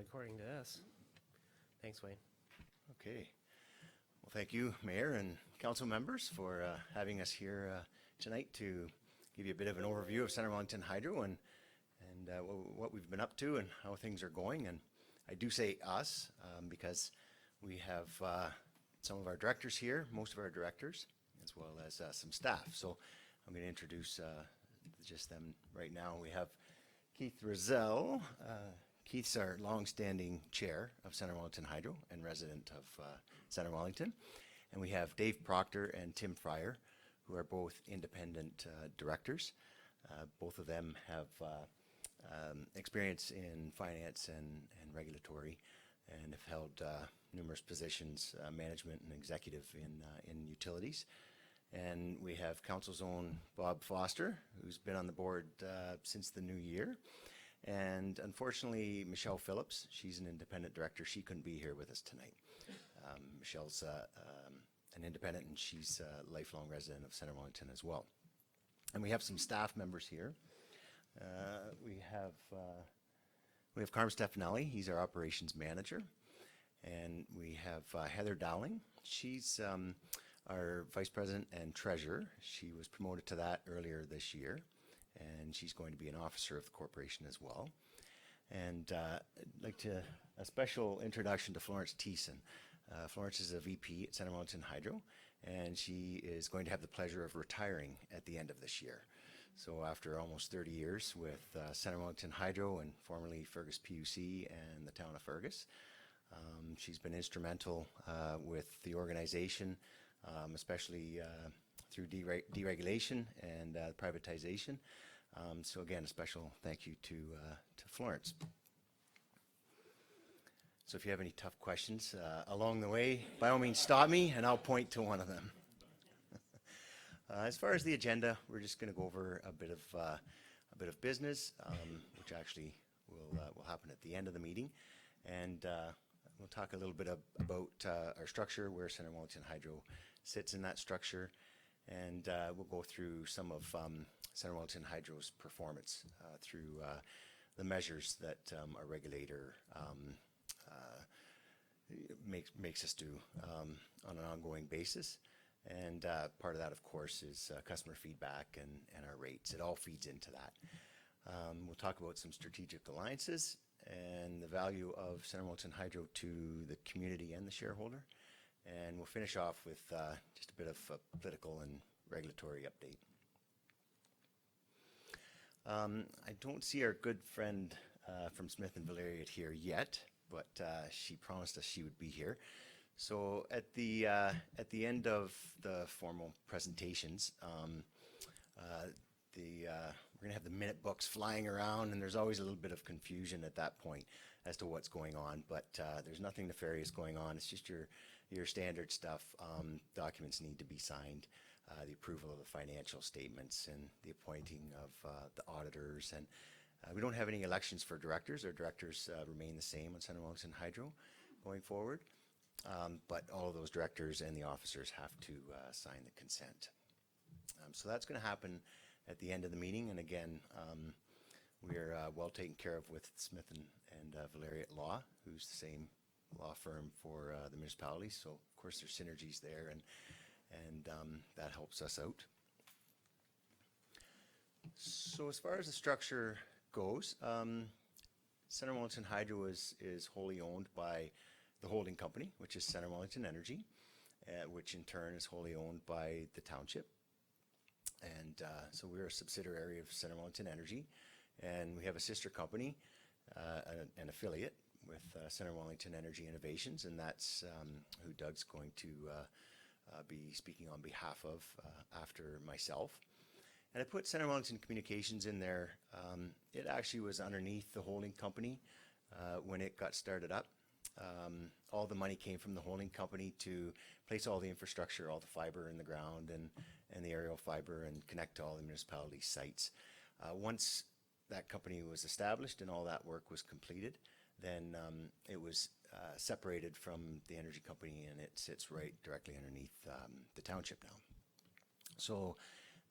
according to this. Thanks, Wayne. Okay. Well, thank you, Mayor and council members, for having us here tonight to give you a bit of an overview of Centre Wellington Hydro and what we've been up to and how things are going. And I do say us because we have some of our directors here, most of our directors, as well as some staff. So I'm going to introduce just them right now. We have Keith Rozelle. Keith's our long-standing chair of Centre Wellington Hydro and resident of Centre Wellington. And we have Dave Proctor and Tim Fryer, who are both independent directors. Both of them have experience in finance and regulatory and have held numerous positions, management and executive in utilities. And we have Council's own Bob Foster, who's been on the board since the new year. And unfortunately, Michelle Phillips, she's an independent director. She couldn't be here with us tonight. Michelle's an independent, and she's a lifelong resident of Centre Wellington as well. And we have some staff members here. We have Carm Stefanelli. He's our operations manager. And we have Heather Dowling. She's our vice president and treasurer. She was promoted to that earlier this year, and she's going to be an officer of the corporation as well. And I'd like to a special introduction to Florence Thiessen. Florence is a VP at Centre Wellington Hydro, and she is going to have the pleasure of retiring at the end of this year. So after almost 30 years with Centre Wellington Hydro and formerly Fergus PUC and the town of Fergus, she's been instrumental with the organization, especially through deregulation and privatization. So again, a special thank you to Florence. So if you have any tough questions along the way, by all means stop me and I'll point to one of them. As far as the agenda, we're just going to go over a bit of business, which actually will happen at the end of the meeting, and we'll talk a little bit about our structure, where Centre Wellington Hydro sits in that structure, and we'll go through some of Centre Wellington Hydro's performance through the measures that our regulator makes us do on an ongoing basis. And part of that, of course, is customer feedback and our rates. It all feeds into that. We'll talk about some strategic alliances and the value of Centre Wellington Hydro to the community and the shareholder. And we'll finish off with just a bit of a political and regulatory update. I don't see our good friend from Smith and Valeriot here yet, but she promised us she would be here. So at the end of the formal presentations, we're going to have the minute books flying around, and there's always a little bit of confusion at that point as to what's going on. But there's nothing nefarious going on. It's just your standard stuff. Documents need to be signed, the approval of the financial statements, and the appointing of the auditors. And we don't have any elections for directors. Our directors remain the same on Centre Wellington Hydro going forward. But all of those directors and the officers have to sign the consent. So that's going to happen at the end of the meeting. And again, we're well taken care of with Smith and Valeriot Law, who's the same law firm for the municipality. So of course there's synergies there, and that helps us out. So as far as the structure goes, Centre Wellington Hydro is wholly owned by the holding company, which is Centre Wellington Energy, which in turn is wholly owned by the township. And so we're a subsidiary of Centre Wellington Energy, and we have a sister company, an affiliate with Centre Wellington Energy Innovations, and that's who Doug's going to be speaking on behalf of after myself. And I put Centre Wellington Communications in there. It actually was underneath the holding company when it got started up. All the money came from the holding company to place all the infrastructure, all the fiber in the ground and the aerial fiber, and connect to all the municipality sites. Once that company was established and all that work was completed, then it was separated from the energy company, and it sits right directly underneath the township now. So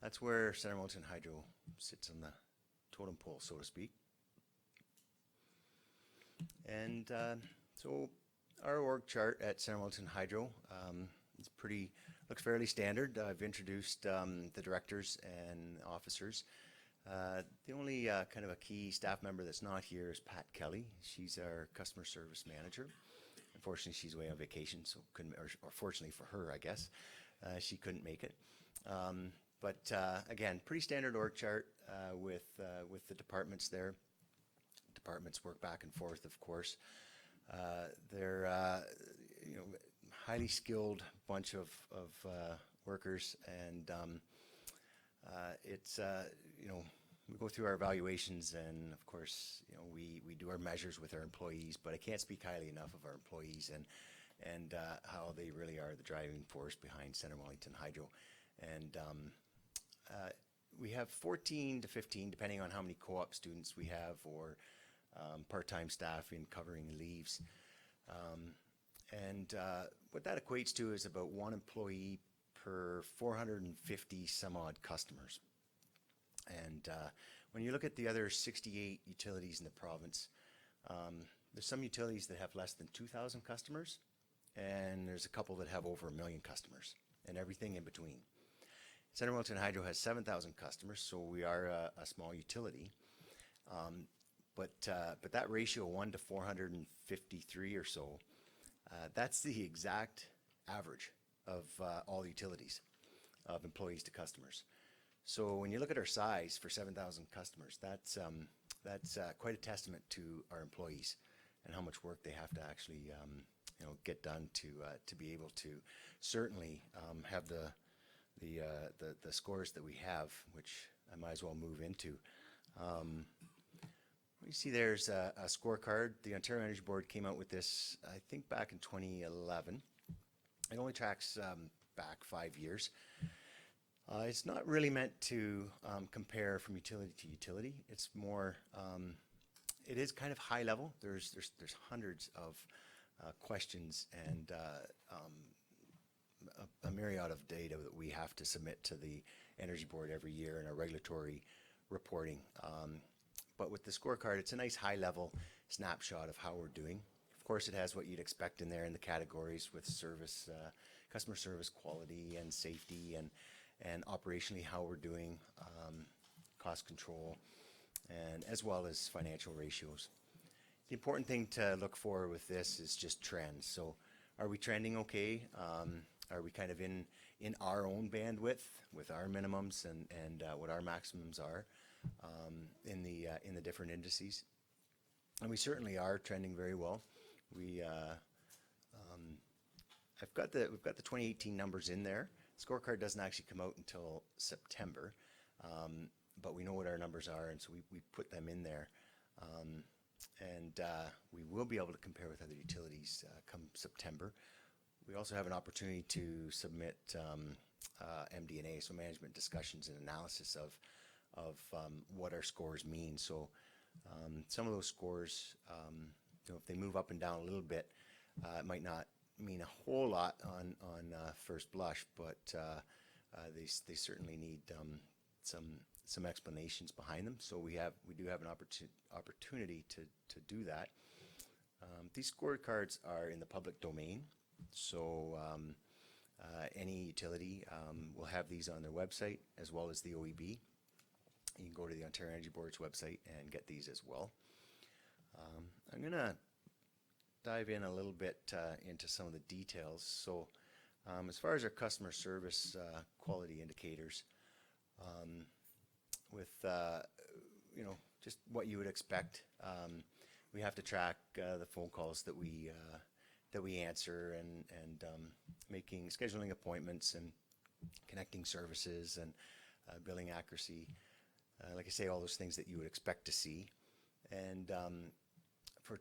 that's where Centre Wellington Hydro sits on the totem pole, so to speak. And so our org chart at Wellington Hydro is looks fairly standard. I've introduced the directors and officers. The only kind of a key staff member that's not here is Pat Kelly. She's our customer service manager. Unfortunately, she's away on vacation, so couldn't, or fortunately for her, I guess, she couldn't make it. But again, pretty standard org chart with the departments there. Departments work back and forth, of course. They're highly skilled bunch of workers, and it's we go through our evaluations, and of course we do our measures with our employees. But I can't speak highly enough of our employees and how they really are the driving force behind Centre Wellington Hydro. And we have 14 to 15, depending on how many co-op students we have, or part-time staff in covering leaves. And what that equates to is about one employee per 450 some odd customers. And when you look at the other 68 utilities in the province, there's some utilities that have less than 2,000 customers, and there's a couple that have over 1 million customers, and everything in between. Centre Wellington Hydro has 7,000 customers, so we are a small utility. But that ratio, 1 to 453 or so, that's the exact average of all utilities, of employees to customers. So when you look at our size for 7,000 customers, that's quite a testament to our employees and how much work they have to actually get done to be able to certainly have the scores that we have, which I might as well move into. You see there's a scorecard. The Ontario Energy Board came out with this, I think, back in 2011. It only tracks back 5 years. It's not really meant to compare from utility to utility. It's more, it is kind of high level. There's hundreds of questions and a myriad of data that we have to submit to the Energy Board every year in our regulatory reporting. But with the scorecard, it's a nice high-level snapshot of how we're doing. Of course, it has what you'd expect in there in the categories with service, customer service quality and safety, and operationally how we're doing, cost control, and as well as financial ratios. The important thing to look for with this is just trends. So are we trending okay? Are we kind of in our own bandwidth with our minimums and what our maximums are in the different indices? And we certainly are trending very well. We've got the 2018 numbers in there. Scorecard doesn't actually come out until September, but we know what our numbers are, and so we put them in there. And we will be able to compare with other utilities come September. We also have an opportunity to submit MD&A, so management discussions and analysis of what our scores mean. So some of those scores, if they move up and down a little bit, it might not mean a whole lot on first blush, but they certainly need some explanations behind them. So we do have an opportunity to do that. These scorecards are in the public domain, so any utility will have these on their website as well as the OEB. You can go to the Ontario Energy Board's website and get these as well. I'm going to dive in a little bit into some of the details. So as far as our customer service quality indicators, with just what you would expect, we have to track the phone calls that we answer and scheduling appointments and connecting services and billing accuracy. Like I say, all those things that you would expect to see. And for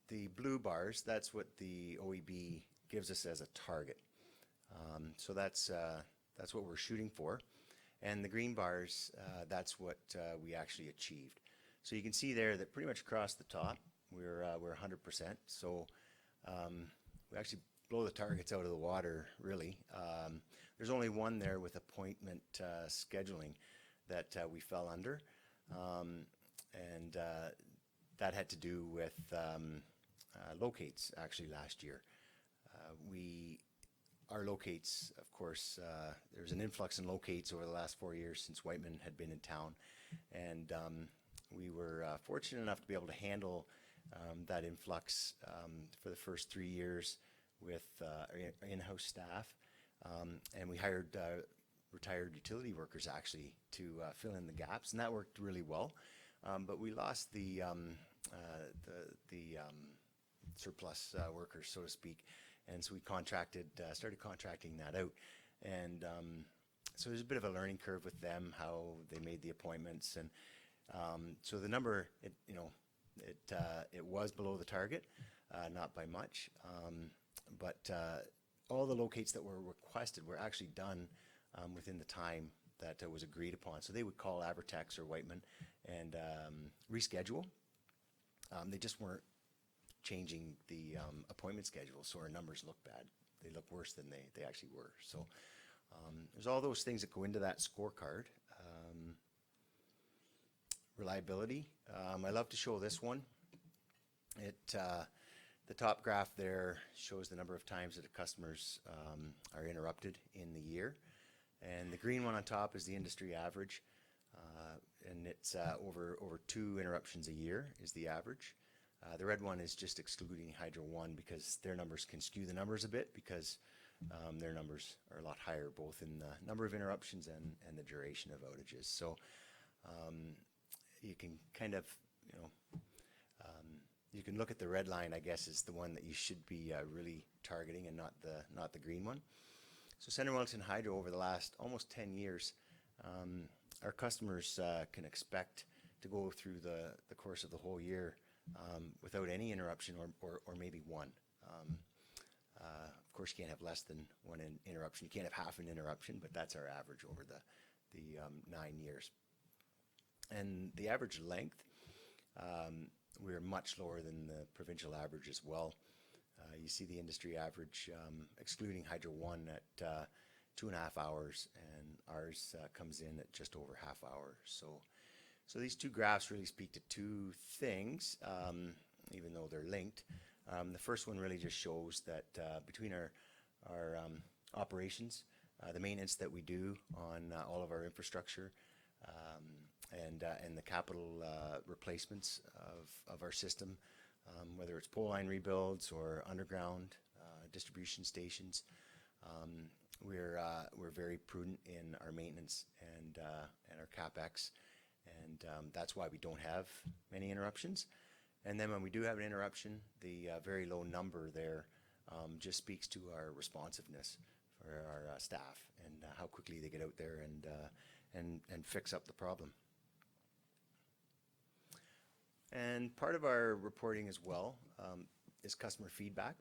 the blue bars, that's what the OEB gives us as a target. So that's what we're shooting for. And the green bars, that's what we actually achieved. So you can see there that pretty much across the top, we're 100%. So we actually blow the targets out of the water, really. There's only one there with appointment scheduling that we fell under. And that had to do with locates actually last year. Our locates, of course, there was an influx in locates over the last 4 years since Whiteman had been in town, and we were fortunate enough to be able to handle that influx for the first 3 years with our in-house staff, and we hired retired utility workers actually to fill in the gaps, and that worked really well. But we lost the surplus workers, so to speak, and so we started contracting that out, and so there's a bit of a learning curve with them, how they made the appointments, and so the number, it was below the target, not by much, but all the locates that were requested were actually done within the time that was agreed upon. So they would call Avertex or Whiteman and reschedule. They just weren't changing the appointment schedule, so our numbers look bad. They look worse than they actually were. So there's all those things that go into that scorecard. Reliability. I love to show this one. The top graph there shows the number of times that the customers are interrupted in the year. And the green one on top is the industry average, and it's over 2 interruptions a year is the average. The red one is just excluding Hydro 1 because their numbers can skew the numbers a bit because their numbers are a lot higher both in the number of interruptions and the duration of outages. So you can kind of, you can look at the red line, I guess, is the one that you should be really targeting and not the green one. So Central Wellington Hydro, over the last almost 10 years, our customers can expect to go through the course of the whole year without any interruption or maybe one. Of course, you can't have less than one interruption. You can't have half an interruption, but that's our average over the 9 years. And the average length, we're much lower than the provincial average as well. You see the industry average, excluding Hydro 1, at 2.5 hours, and ours comes in at just over half hour. So these two graphs really speak to two things, even though they're linked. The first one really just shows that between our operations, the maintenance that we do on all of our infrastructure, and the capital replacements of our system, whether it's pole line rebuilds or underground distribution stations, we're very prudent in our maintenance and our CapEx, and that's why we don't have many interruptions. And then when we do have an interruption, the very low number there just speaks to our responsiveness for our staff and how quickly they get out there and fix up the problem. And part of our reporting as well is customer feedback.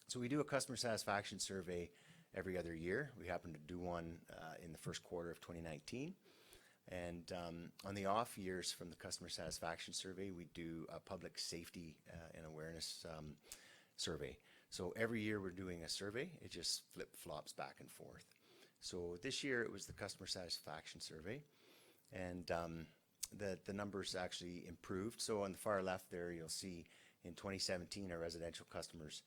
So we do a customer satisfaction survey every other year. We happen to do one in the first quarter of 2019. And on the off years from the customer satisfaction survey, we do a public safety and awareness survey. So every year we're doing a survey. It just flip-flops back and forth. So this year it was the customer satisfaction survey, and the numbers actually improved. So on the far left there, you'll see in 2017 our residential customers.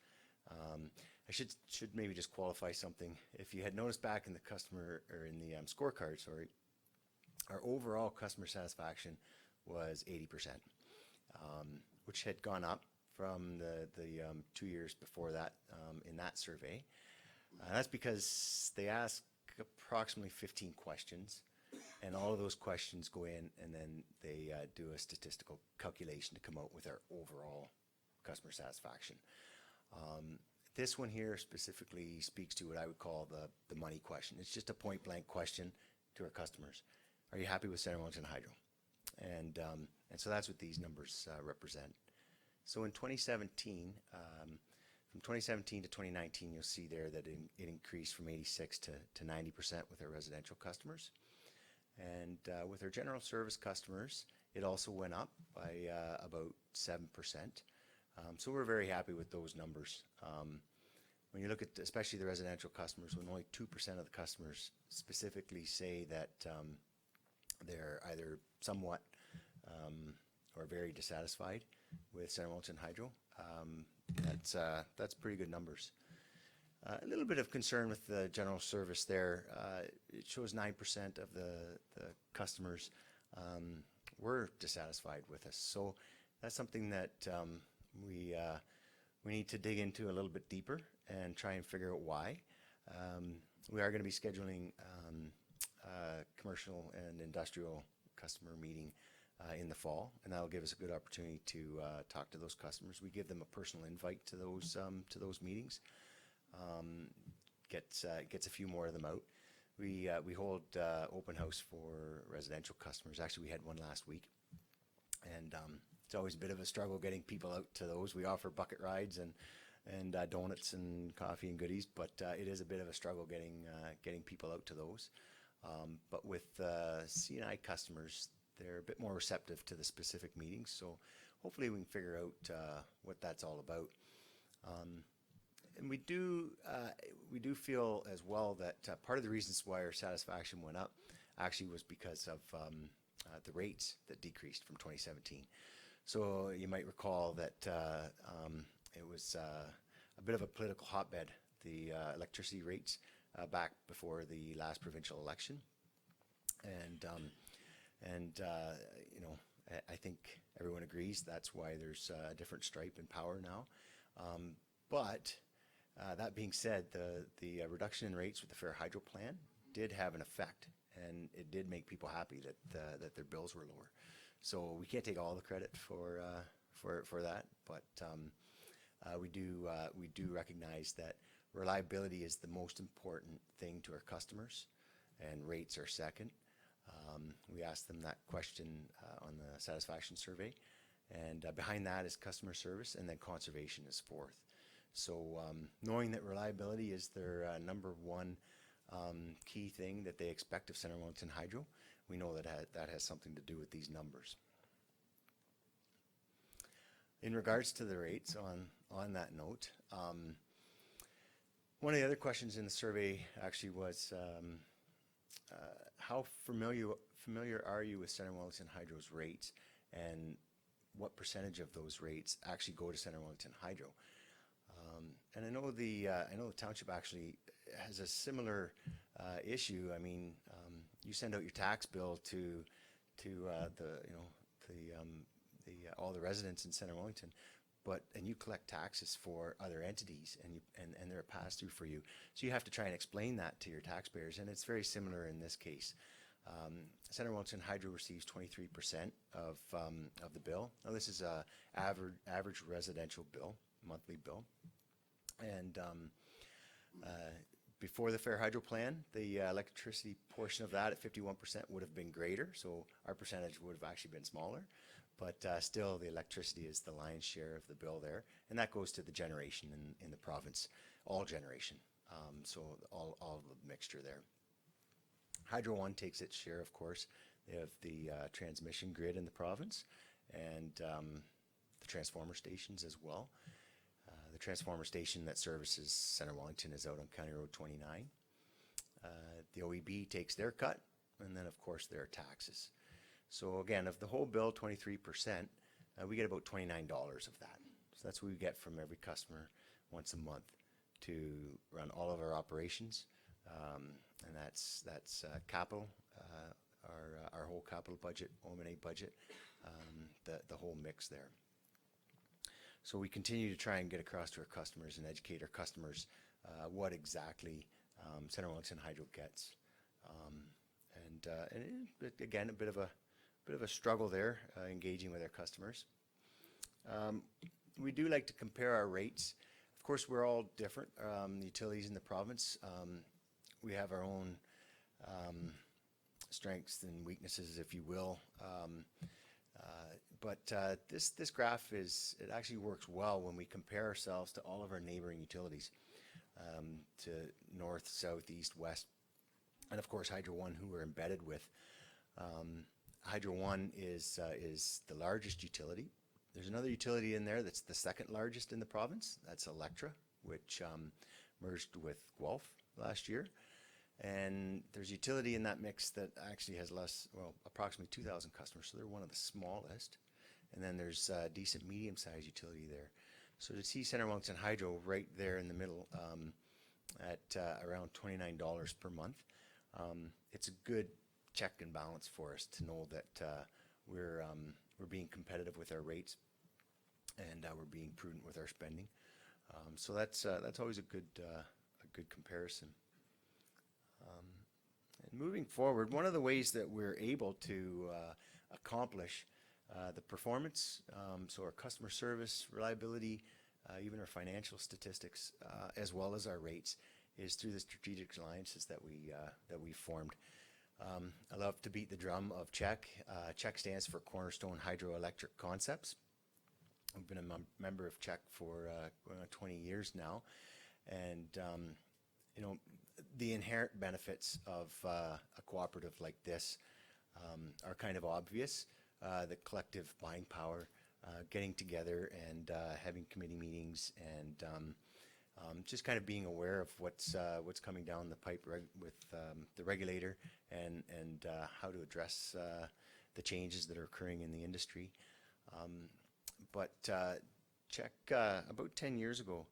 I should maybe just qualify something. If you had noticed back in the customer or in the scorecard, sorry, our overall customer satisfaction was 80%, which had gone up from the 2 years before that in that survey. That's because they ask approximately 15 questions, and all of those questions go in, and then they do a statistical calculation to come out with our overall customer satisfaction. This one here specifically speaks to what I would call the money question. It's just a point-blank question to our customers. Are you happy with Central Wellington Hydro? And so that's what these numbers represent. So in 2017, from 2017 to 2019, you'll see there that it increased from 86 to 90% with our residential customers. And with our general service customers, it also went up by about 7%. So we're very happy with those numbers. When you look at especially the residential customers, when only 2% of the customers specifically say that they're either somewhat or very dissatisfied with Center Wellington Hydro. That's pretty good numbers. A little bit of concern with the general service there. It shows 9% of the customers were dissatisfied with us. So that's something that we need to dig into a little bit deeper and try and figure out why. We are going to be scheduling commercial and industrial customer meeting in the fall, and that'll give us a good opportunity to talk to those customers. We give them a personal invite to those meetings. Gets a few more of them out. We hold open house for residential customers. Actually, we had one last week, and it's always a bit of a struggle getting people out to those. We offer bucket rides and donuts and coffee and goodies, but it is a bit of a struggle getting people out to those. But with C&I customers, they're a bit more receptive to the specific meetings, so hopefully we can figure out what that's all about. And we do feel as well that part of the reasons why our satisfaction went up actually was because of the rates that decreased from 2017. So you might recall that it was a bit of a political hotbed, the electricity rates back before the last provincial election. And you know, I think everyone agrees that's why there's a different stripe in power now. But that being said, the reduction in rates with the Fair Hydro plan did have an effect, and it did make people happy that their bills were lower. So we can't take all the credit for that, but we do recognize that reliability is the most important thing to our customers, and rates are second. We asked them that question on the satisfaction survey, and behind that is customer service, and then conservation is fourth. So knowing that reliability is their number one key thing that they expect of Center Wellington Hydro, we know that has something to do with these numbers. In regards to the rates, on that note, one of the other questions in the survey actually was how familiar are you with Center Wellington Hydro's rates, and what percentage of those rates actually go to Center Wellington Hydro? And I know the township actually has a similar issue. I mean, you send out your tax bill to all the residents in Center Wellington, and you collect taxes for other entities, and they're a pass through for you. So you have to try and explain that to your taxpayers, and it's very similar in this case. Center Wellington Hydro receives 23% of the bill. Now this is a average residential bill, monthly bill, and before the Fair Hydro plan, the electricity portion of that at 51% would have been greater, so our percentage would have actually been smaller. But still, the electricity is the lion's share of the bill there, and that goes to the generation in the province, all generation, so all the mixture there. Hydro One takes its share, of course. They have the transmission grid in the province, and the transformer stations as well. The transformer station that services Center Wellington is out on County Road 29. The OEB takes their cut, and then, of course, their taxes. So again, of the whole bill, 23%, we get about $29 of that. So that's what we get from every customer once a month to run all of our operations, and that's capital, our whole capital budget, OM&A budget, the whole mix there. So we continue to try and get across to our customers and educate our customers what exactly Center Wellington Hydro gets, and again, a bit of a struggle there, engaging with our customers. We do like to compare our rates. Of course, we're all different, the utilities in the province. We have our own strengths and weaknesses, if you will. But this graph it actually works well when we compare ourselves to all of our neighboring utilities, to north, south, east, west, and of course Hydro One, who we're embedded with. Hydro One is the largest utility. There's another utility in there that's the second largest in the province. That's Electra, which merged with Guelph last year. And there's utility in that mix that actually has approximately 2,000 customers, so they're one of the smallest. and then there's a decent medium-sized utility there. So to see Center Wellington Hydro right there in the middle at around $29 per month, it's a good check and balance for us to know that we're being competitive with our rates, and we're being prudent with our spending. So that's always a good comparison. And moving forward, one of the ways that we're able to accomplish the performance, so our customer service, reliability, even our financial statistics, as well as our rates, is through the strategic alliances that we formed. I love to beat the drum of CHEC. CHEC stands for Cornerstone Hydroelectric Concepts. I've been a member of CHEC for 20 years now, and the inherent benefits of a cooperative like this are kind of obvious. The collective buying power, getting together and having committee meetings, and just kind of being aware of what's coming down the pipe with the regulator, and how to address the changes that are occurring in the industry. But CHEC, about 10 years ago,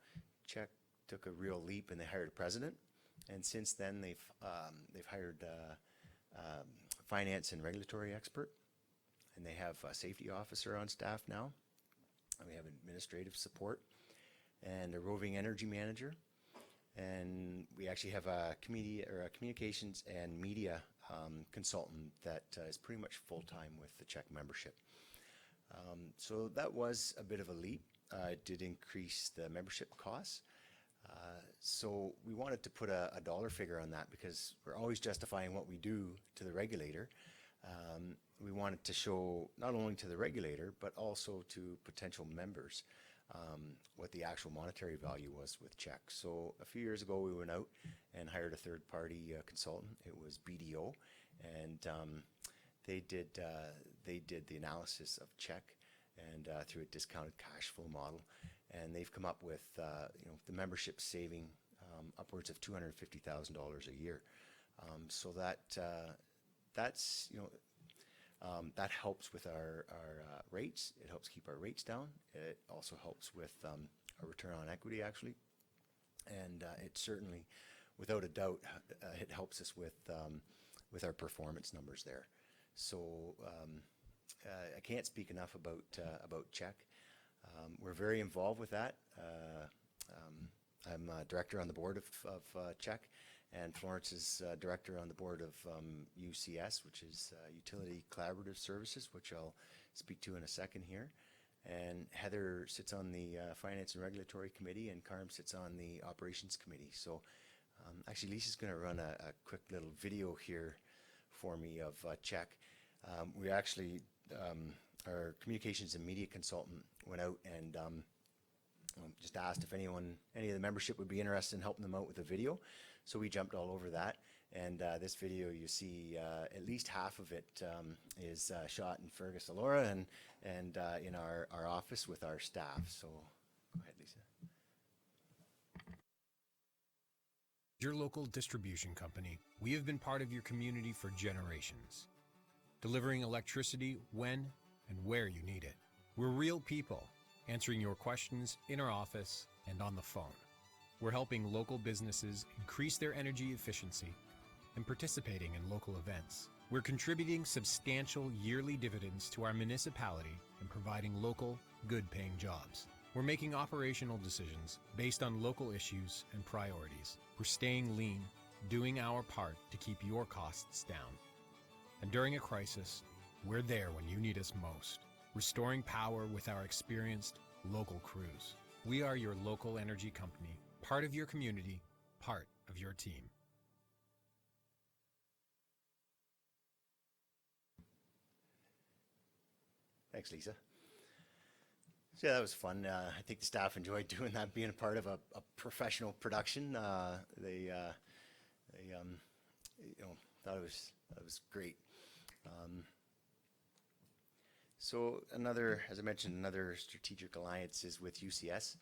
CHEC took a real leap and they hired a president. And since then, they've hired a finance and regulatory expert, and they have a safety officer on staff now. And we have administrative support and a roving energy manager. And we actually have a communications and media consultant that is pretty much full-time with the CHEC membership. So that was a bit of a leap. It did increase the membership costs. So we wanted to put a dollar figure on that, because we're always justifying what we do to the regulator. We wanted to show not only to the regulator, but also to potential members what the actual monetary value was with CHEC. So a few years ago, we went out and hired a third-party consultant. It was BDO, and they did the analysis of CHEC and through a discounted cash flow model, and they've come up with the membership saving upwards of $250,000 a year. So that's that helps with our rates. It helps keep our rates down. It also helps with our return on equity, actually, and it certainly, without a doubt, it helps us with our performance numbers there. So I can't speak enough about CHEC. We're very involved with that. I'm a director on the board of CHEC, and Florence is director on the board of UCS, which is Utility Collaborative Services, which I'll speak to in a second here. And Heather sits on the Finance and Regulatory Committee, and Carm sits on the Operations Committee. So actually, Lisa's going to run a quick little video here for me of CHEC. We actually, our communications and media consultant went out and just asked if any of the membership would be interested in helping them out with a video. So we jumped all over that. And this video, you see at least half of it is shot in Fergus, Alora, and in our office with our staff. So go ahead, Lisa. Your local distribution company, we have been part of your community for generations, delivering electricity when and where you need it. We're real people, answering your questions in our office and on the phone. We're helping local businesses increase their energy efficiency and participating in local events. We're contributing substantial yearly dividends to our municipality and providing local, good-paying jobs. We're making operational decisions based on local issues and priorities. We're staying lean, doing our part to keep your costs down. And during a crisis, we're there when you need us most, restoring power with our experienced local crews. We are your local energy company, part of your community, part of your team. Thanks, Lisa. So yeah, that was fun. I think the staff enjoyed doing that, being a part of a professional production. They thought it was great. So another, as I mentioned, another strategic alliance is with UCS.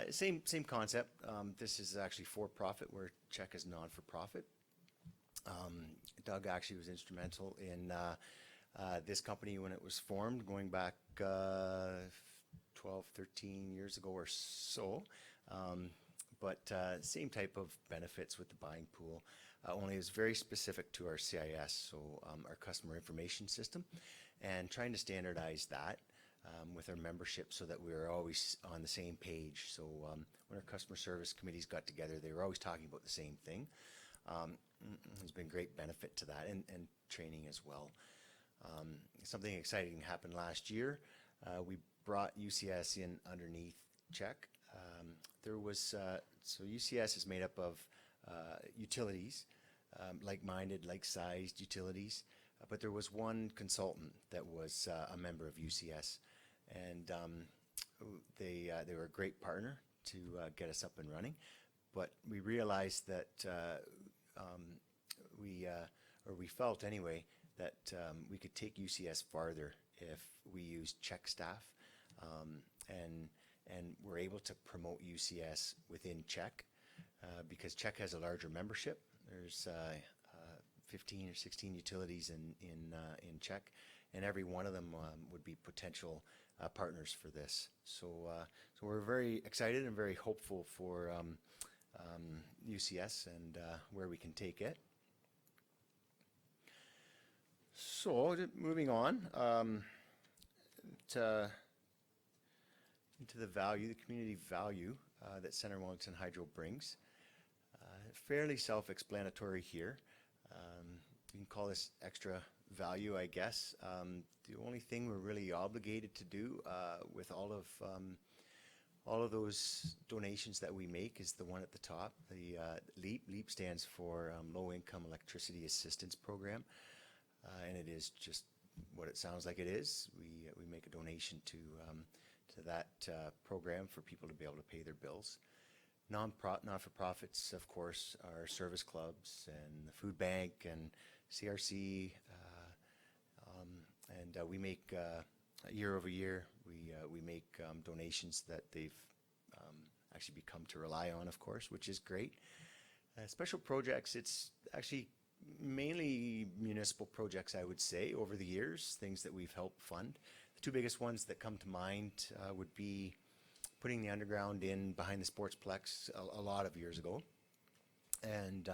Same concept. This is actually for-profit, where CHEC is non-for-profit. Doug actually was instrumental in This company, when it was formed, going back 12, 13 years ago or so, but same type of benefits with the buying pool, only it's very specific to our CIS, so our customer information system, and trying to standardize that with our membership so that we were always on the same page. So when our customer service committees got together, they were always talking about the same thing. There's been great benefit to that, and training as well. Something exciting happened last year. We brought UCS in underneath CHEC. There was, so UCS is made up of utilities, like-minded, like-sized utilities, but there was one consultant that was a member of UCS, and they were a great partner to get us up and running. But we realized that we felt anyway that we could take UCS farther if we used CHEC staff, and we're able to promote UCS within CHEC because CHEC has a larger membership. There's 15 or 16 utilities in CHEC, and every one of them would be potential partners for this. So we're very excited and very hopeful for UCS and where we can take it. So moving on into the value, the community value that Center Wellington Hydro brings. Fairly self-explanatory here. You can call this extra value, I guess. The only thing we're really obligated to do with all of those donations that we make is the one at the top, the LEAP. LEAP stands for Low Income Electricity Assistance Program, and it is just what it sounds like it is. We make a donation to that program for people to be able to pay their bills. Not-for-profits, of course, are service clubs and the food bank and CRC, and we make year over year. We make donations that they've actually become to rely on, of course, which is great. Special projects, it's actually mainly municipal projects, I would say, over the years, things that we've helped fund. The two biggest ones that come to mind would be putting the underground in behind the Sportsplex a lot of years ago, and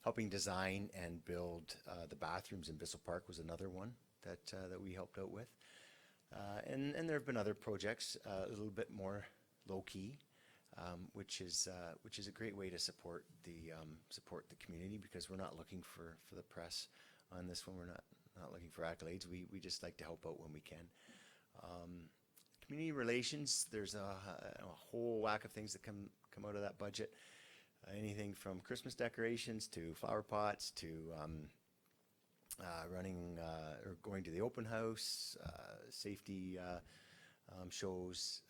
helping design and build the bathrooms in Bissell Park was another one that we helped out with. And there have been other projects a little bit more low-key, which is a great way to support the community, because we're not looking for the press on this one. We're not looking for accolades. We just like to help out when we can. Community relations, there's a whole whack of things that come out of that budget. Anything from Christmas decorations to flower pots to running or going to the open house, safety shows,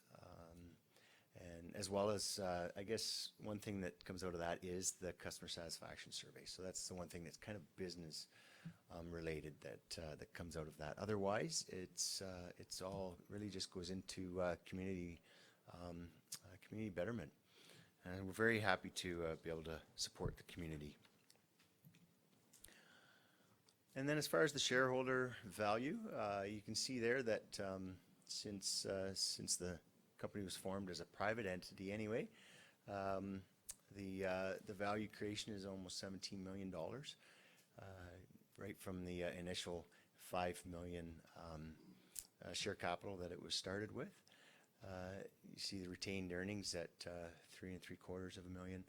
and as well as, I guess, one thing that comes out of that is the customer satisfaction survey. So that's the one thing that's kind of business related that comes out of that. Otherwise, it's all really just goes into community betterment, and we're very happy to be able to support the community. And then as far as the shareholder value, you can see there that since the company was formed as a private entity anyway, the value creation is almost $17 million, right from the initial $5 million share capital that it was started with. You see the retained earnings at $3.75 million,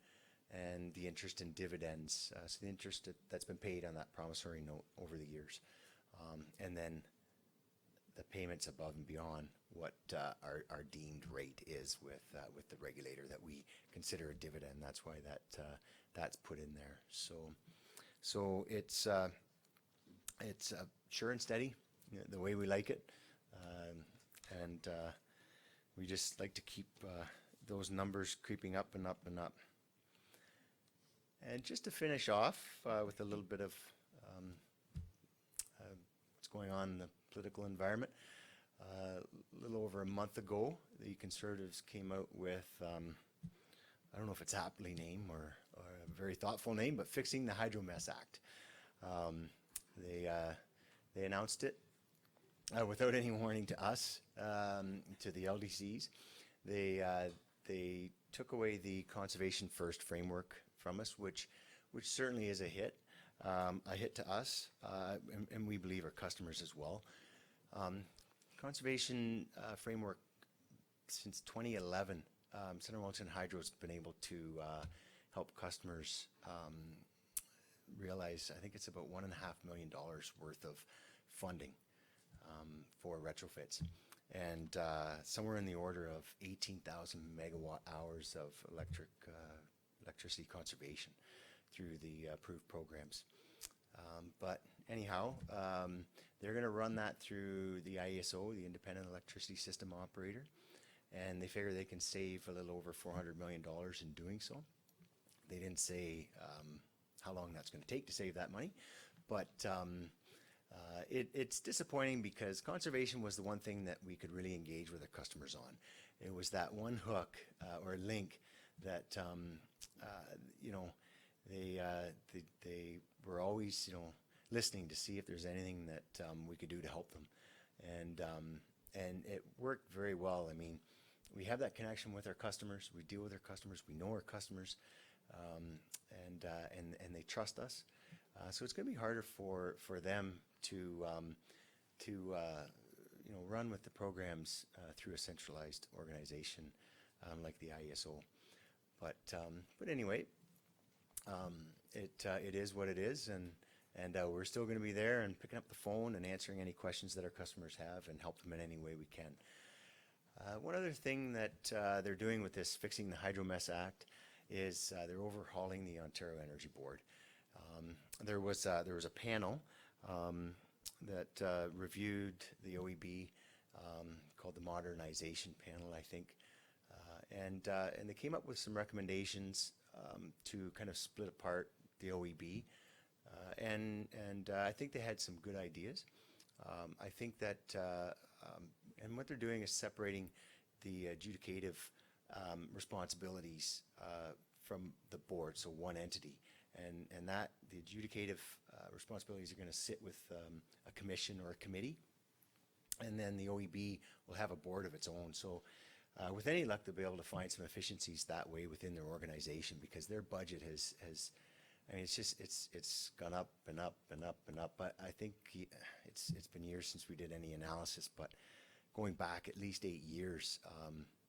and the interest and dividends. So the interest that's been paid on that promissory note over the years, and then the payments above and beyond what our deemed rate is with the regulator that we consider a dividend. That's why that's put in there. So it's sure and steady, the way we like it, and we just like to keep those numbers creeping up and up and up. And just to finish off with a little bit of what's going on in the political environment. A little over a month ago, the Conservatives came out with, I don't know if it's aptly named or a very thoughtful name, but Fixing the Hydro Mess Act. They announced it without any warning to us, to the LDCs. They took away the Conservation First framework from us, which certainly is a hit to us, and we believe our customers as well. Conservation framework since 2011, Central Wellington Hydro's been able to help customers realize, I think it's about $1.5 million worth of funding for retrofits, and somewhere in the order of 18,000 megawatt hours of electricity conservation through the approved programs. But anyhow, they're going to run that through the IESO, the Independent Electricity System Operator, and they figure they can save a little over $400 million in doing so. They didn't say how long that's going to take to save that money, but it's disappointing because conservation was the one thing that we could really engage with our customers on. It was that one hook or link that they were always listening to see if there's anything that we could do to help them, and it worked very well. I mean, we have that connection with our customers. We deal with our customers. We know our customers, and they trust us. So it's going to be harder for them to run with the programs through a centralized organization like the IESO. But anyway, it is what it is, and we're still going to be there and picking up the phone and answering any questions that our customers have and help them in any way we can. One other thing that they're doing with this Fixing the Hydro Mess Act is they're overhauling the Ontario Energy Board. There was a panel that reviewed the OEB called the Modernization Panel, I think, and they came up with some recommendations to kind of split apart the OEB, and I think they had some good ideas. I think that and what they're doing is separating the adjudicative responsibilities from the board, so one entity, and that the adjudicative responsibilities are going to sit with a commission or a committee, and then the OEB will have a board of its own. So with any luck, they'll be able to find some efficiencies that way within their organization, because their budget has I mean, it's gone up and up and up and up. But I think it's been years since we did any analysis, but going back at least 8 years,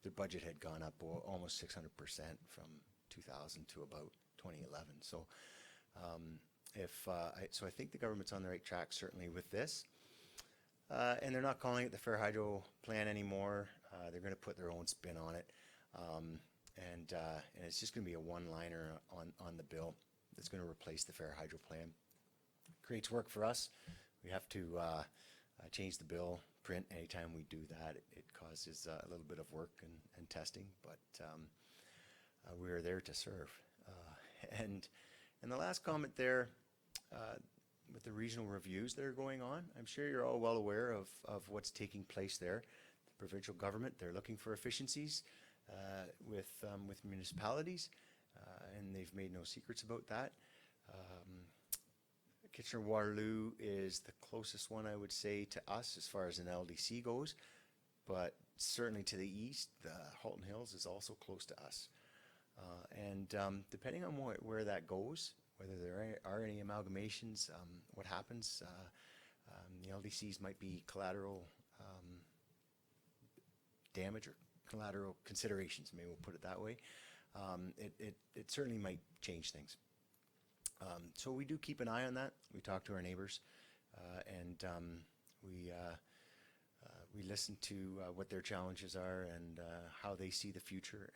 their budget had gone up almost 600% from 2000 to about 2011. So so I think the government's on the right track, certainly with this. And they're not calling it the Fair Hydro Plan anymore. They're going to put their own spin on it. And it's just going to be a one-liner on the bill that's going to replace the Fair Hydro Plan. Creates work for us. We have to change the bill, print anytime we do that. It causes a little bit of work and testing, but we are there to serve. And the last comment there, with the regional reviews that are going on, I'm sure you're all well aware of what's taking place there. The provincial government, they're looking for efficiencies with municipalities, and they've made no secrets about that. Kitchener-Waterloo is the closest one, I would say, to us as far as an LDC goes, but certainly to the east, the Halton Hills is also close to us. And depending on where that goes, whether there are any amalgamations, what happens, the LDCs might be collateral damage or collateral considerations, maybe we'll put it that way. It certainly might change things. So we do keep an eye on that. We talk to our neighbors, and we listen to what their challenges are and how they see the future,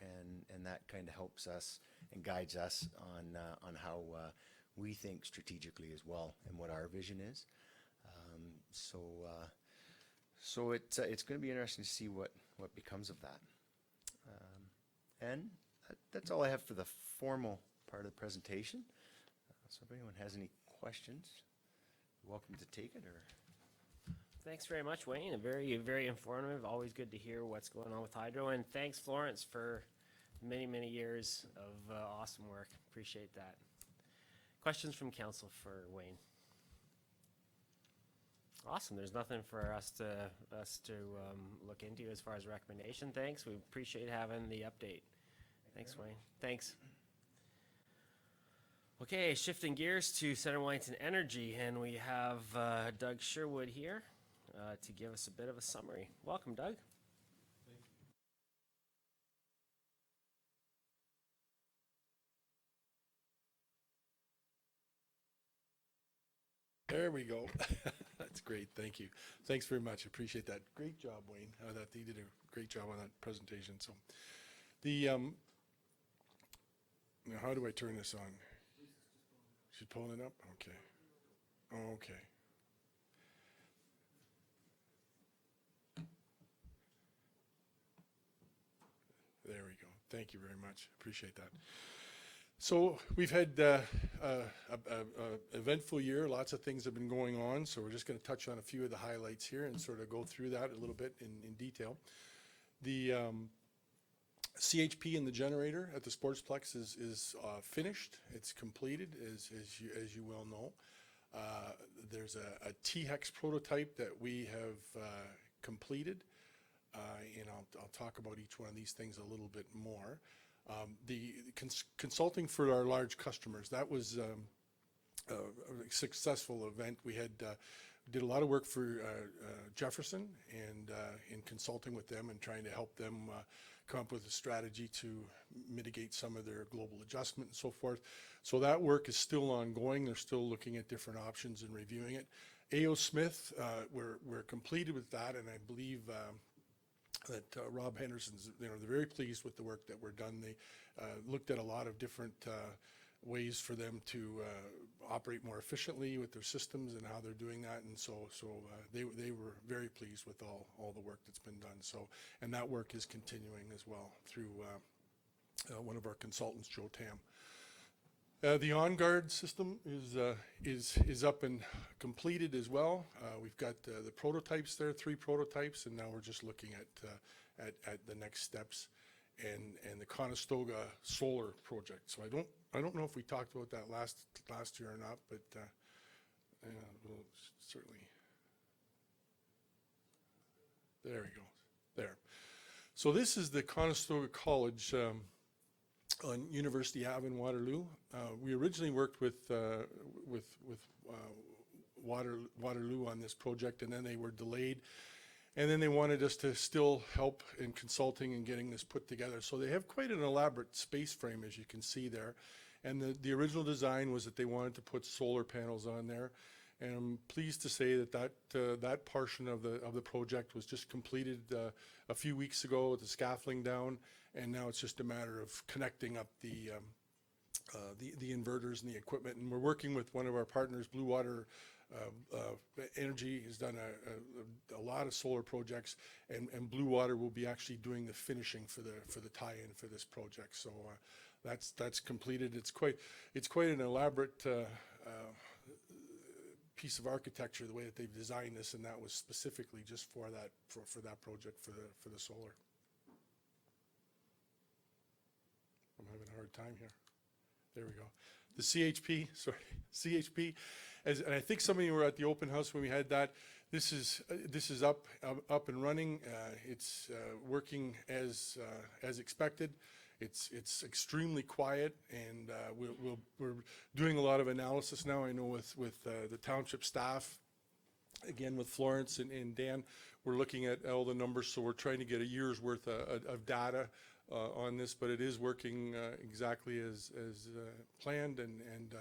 and that kind of helps us and guides us on how we think strategically as well and what our vision is. So it's going to be interesting to see what becomes of that. And that's all I have for the formal part of the presentation. So if anyone has any questions, you're welcome to take it. Or Thanks very much, Wayne. Very, very informative. Always good to hear what's going on with hydro. And thanks, Florence, for many, many years of awesome work. Appreciate that. Questions from council for Wayne? Awesome. There's nothing for us to look into as far as recommendation. Thanks. We appreciate having the update. Thanks, Wayne. Thanks. Okay, shifting gears to Center Wellington Energy, and we have Doug Sherwood here to give us a bit of a summary. Welcome, Doug. There we go. That's great. Thank you. Thanks very much. Appreciate that. Great job, Wayne. That you did a great job on that presentation. So, the now how do I turn this on? She's pulling it up. Okay. Oh, okay. There we go. Thank you very much. Appreciate that. So we've had a eventful year. Lots of things have been going on. So we're just going to touch on a few of the highlights here and sort of go through that a little bit in detail. The CHP and the generator at the Sportsplex is finished. It's completed, as you well know. There's a T-Hex prototype that we have completed, and I'll talk about each one of these things a little bit more. The consulting for our large customers, that was a successful event. We had did a lot of work for Jefferson and in consulting with them and trying to help them come up with a strategy to mitigate some of their global adjustment and so forth. So that work is still ongoing. They're still looking at different options and reviewing it. A.O. Smith, we're completed with that, and I believe that Rob Henderson's, they're very pleased with the work that we're done. They looked at a lot of different ways for them to operate more efficiently with their systems and how they're doing that, and so they were very pleased with all the work that's been done. So, and that work is continuing as well through one of our consultants, Joe Tam. The on-guard system is up and completed as well. We've got the prototypes there, 3 prototypes, and now we're just looking at the next steps and the Conestoga solar project. So I don't know if we talked about that last year or not, but we'll certainly. There we go. There. So this is the Conestoga College on University Ave in Waterloo. We originally worked with Waterloo on this project, and then they were delayed, and then they wanted us to still help in consulting and getting this put together. So they have quite an elaborate space frame, as you can see there, and the original design was that they wanted to put solar panels on there, and I'm pleased to say that portion of the project was just completed a few weeks ago with the scaffolding down, and now it's just a matter of connecting up the inverters and the equipment. And we're working with one of our partners, Blue Water Energy, has done a lot of solar projects, and Blue Water will be actually doing the finishing for the tie-in for this project. So that's completed. It's quite an elaborate piece of architecture, the way that they've designed this, and that was specifically just for that project for the solar. I'm having a hard time here. There we go. The CHP, and I think some of you were at the open house when we had that. This is up and running. It's working as expected. It's extremely quiet, and we're doing a lot of analysis now. I know with the township staff, again with Florence and Dan, we're looking at all the numbers. So we're trying to get a year's worth of data on this, but it is working exactly as planned, and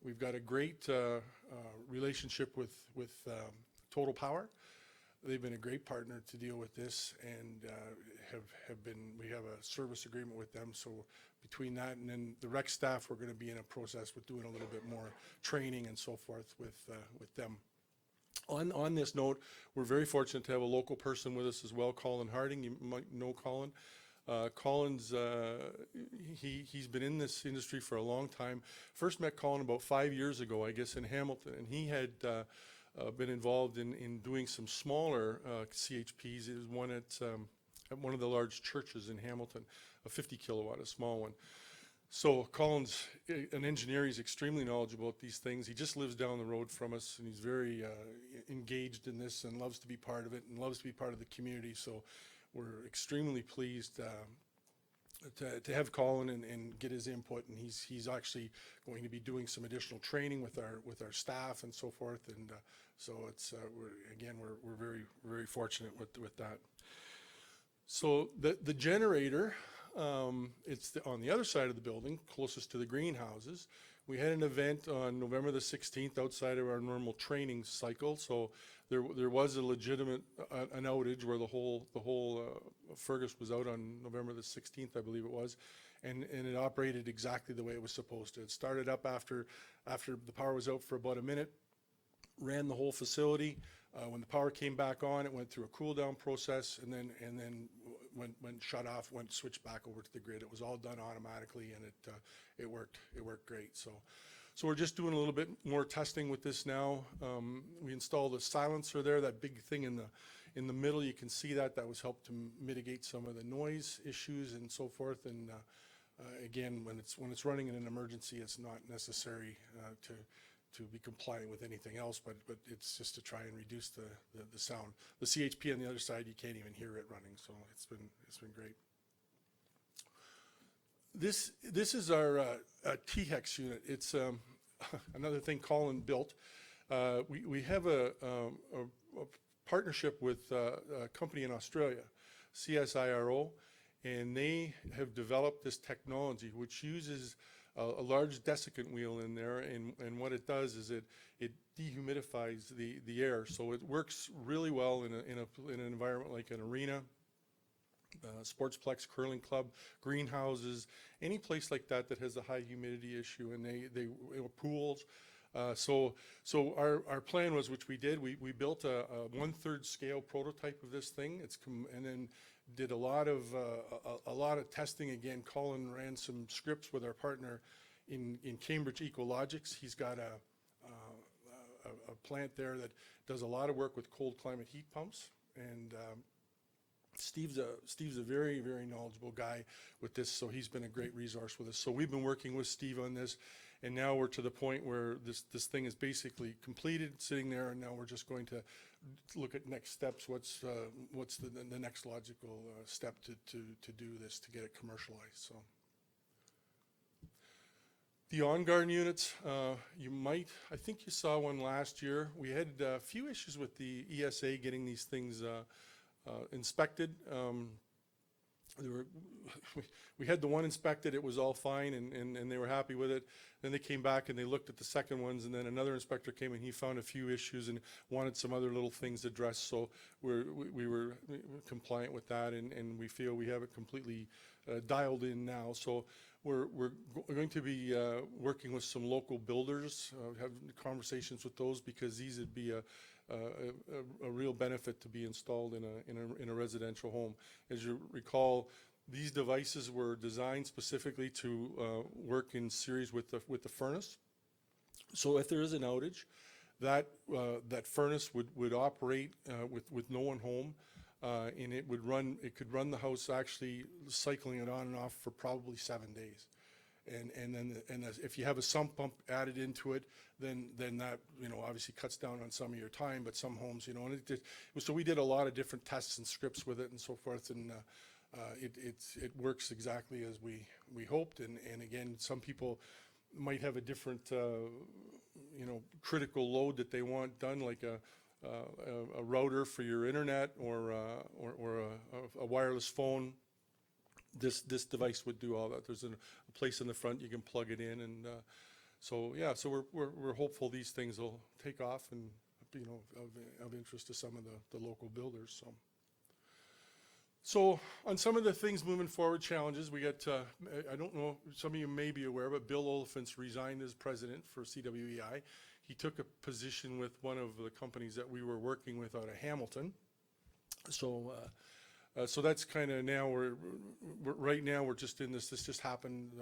we've got a great relationship with Total Power. They've been a great partner to deal with this, and we have a service agreement with them. So between that and then the rec staff, we're going to be in a process with doing a little bit more training and so forth with them. On this note, we're very fortunate to have a local person with us as well, Colin Harding. You might know Colin. Colin's he's been in this industry for a long time. First met Colin about 5 years ago, I guess, in Hamilton, and he had been involved in doing some smaller CHPs. It was one at one of the large churches in Hamilton, a 50 kilowatt, a small one. So Colin's an engineer. He's extremely knowledgeable about these things. He just lives down the road from us, and he's very engaged in this and loves to be part of it and loves to be part of the community. So we're extremely pleased to have Colin and get his input. And he's actually going to be doing some additional training with our staff and so forth. And so it's we're very fortunate with that. So the generator. It's on the other side of the building, closest to the greenhouses. We had an event on November the 16th outside of our normal training cycle. So there was a legitimate an outage where the whole Fergus was out on November the 16th, I believe it was, and it operated exactly the way it was supposed to. It started up after the power was out for about a minute, ran the whole facility. When the power came back on, it went through a cool down process, and then when shut off, switched back over to the grid. It was all done automatically, and it worked great. So we're just doing a little bit more testing with this now. We installed a silencer there, that big thing in the middle. You can see that was helped to mitigate some of the noise issues and so forth. And again, when it's running in an emergency, it's not necessary to be compliant with anything else, but it's just to try and reduce the sound. The CHP on the other side, you can't even hear it running, so it's been great. This is our T-Hex unit. It's another thing Colin built. We have a partnership with a company in Australia, CSIRO, and they have developed this technology which uses a large desiccant wheel in there, and what it does is it dehumidifies the air, so it works really well in an environment like an arena, sportsplex, curling club, greenhouses, any place like that has a high humidity issue, and they pools. So our plan was, which we did, we built a 1/3 scale prototype of this thing. And then did a lot of testing. Again, Colin ran some scripts with our partner in Cambridge Ecologics. He's got a plant there that does a lot of work with cold climate heat pumps, and Steve's a very, very knowledgeable guy with this, so he's been a great resource with us. So we've been working with Steve on this, and now we're to the point where this thing is basically completed, sitting there, and now we're just going to look at next steps. What's the next logical step to do this, to get it commercialized. So the on-garden units, I think you saw one last year. We had a few issues with the ESA getting these things inspected. We had the one inspected, it was all fine, and they were happy with it. Then they came back and they looked at the second ones, and then another inspector came and he found a few issues and wanted some other little things addressed. So we were compliant with that, and we feel we have it completely dialed in now. So we're going to be working with some local builders, have conversations with those, because these would be a real benefit to be installed in a residential home. As you recall, these devices were designed specifically to work in series with the furnace. So if there is an outage, that furnace would operate with no one home, and it could run the house, actually cycling it on and off for probably 7 days. And then if you have a sump pump added into it, then that obviously cuts down on some of your time. But some homes, and so we did a lot of different tests and scripts with it and so forth, and it works exactly as we hoped. And again, some people might have a different critical load that they want done, like a router for your internet or a wireless phone. This device would do all that. There's a place in the front you can plug it in, and so we're hopeful these things will take off and of interest to some of the local builders. So on some of the things moving forward, challenges, we got, I don't know, some of you may be aware, but Bill Oliphant's resigned as president for CWEI. He took a position with one of the companies that we were working with out of Hamilton. So that's kind of now right now we're just in this just happened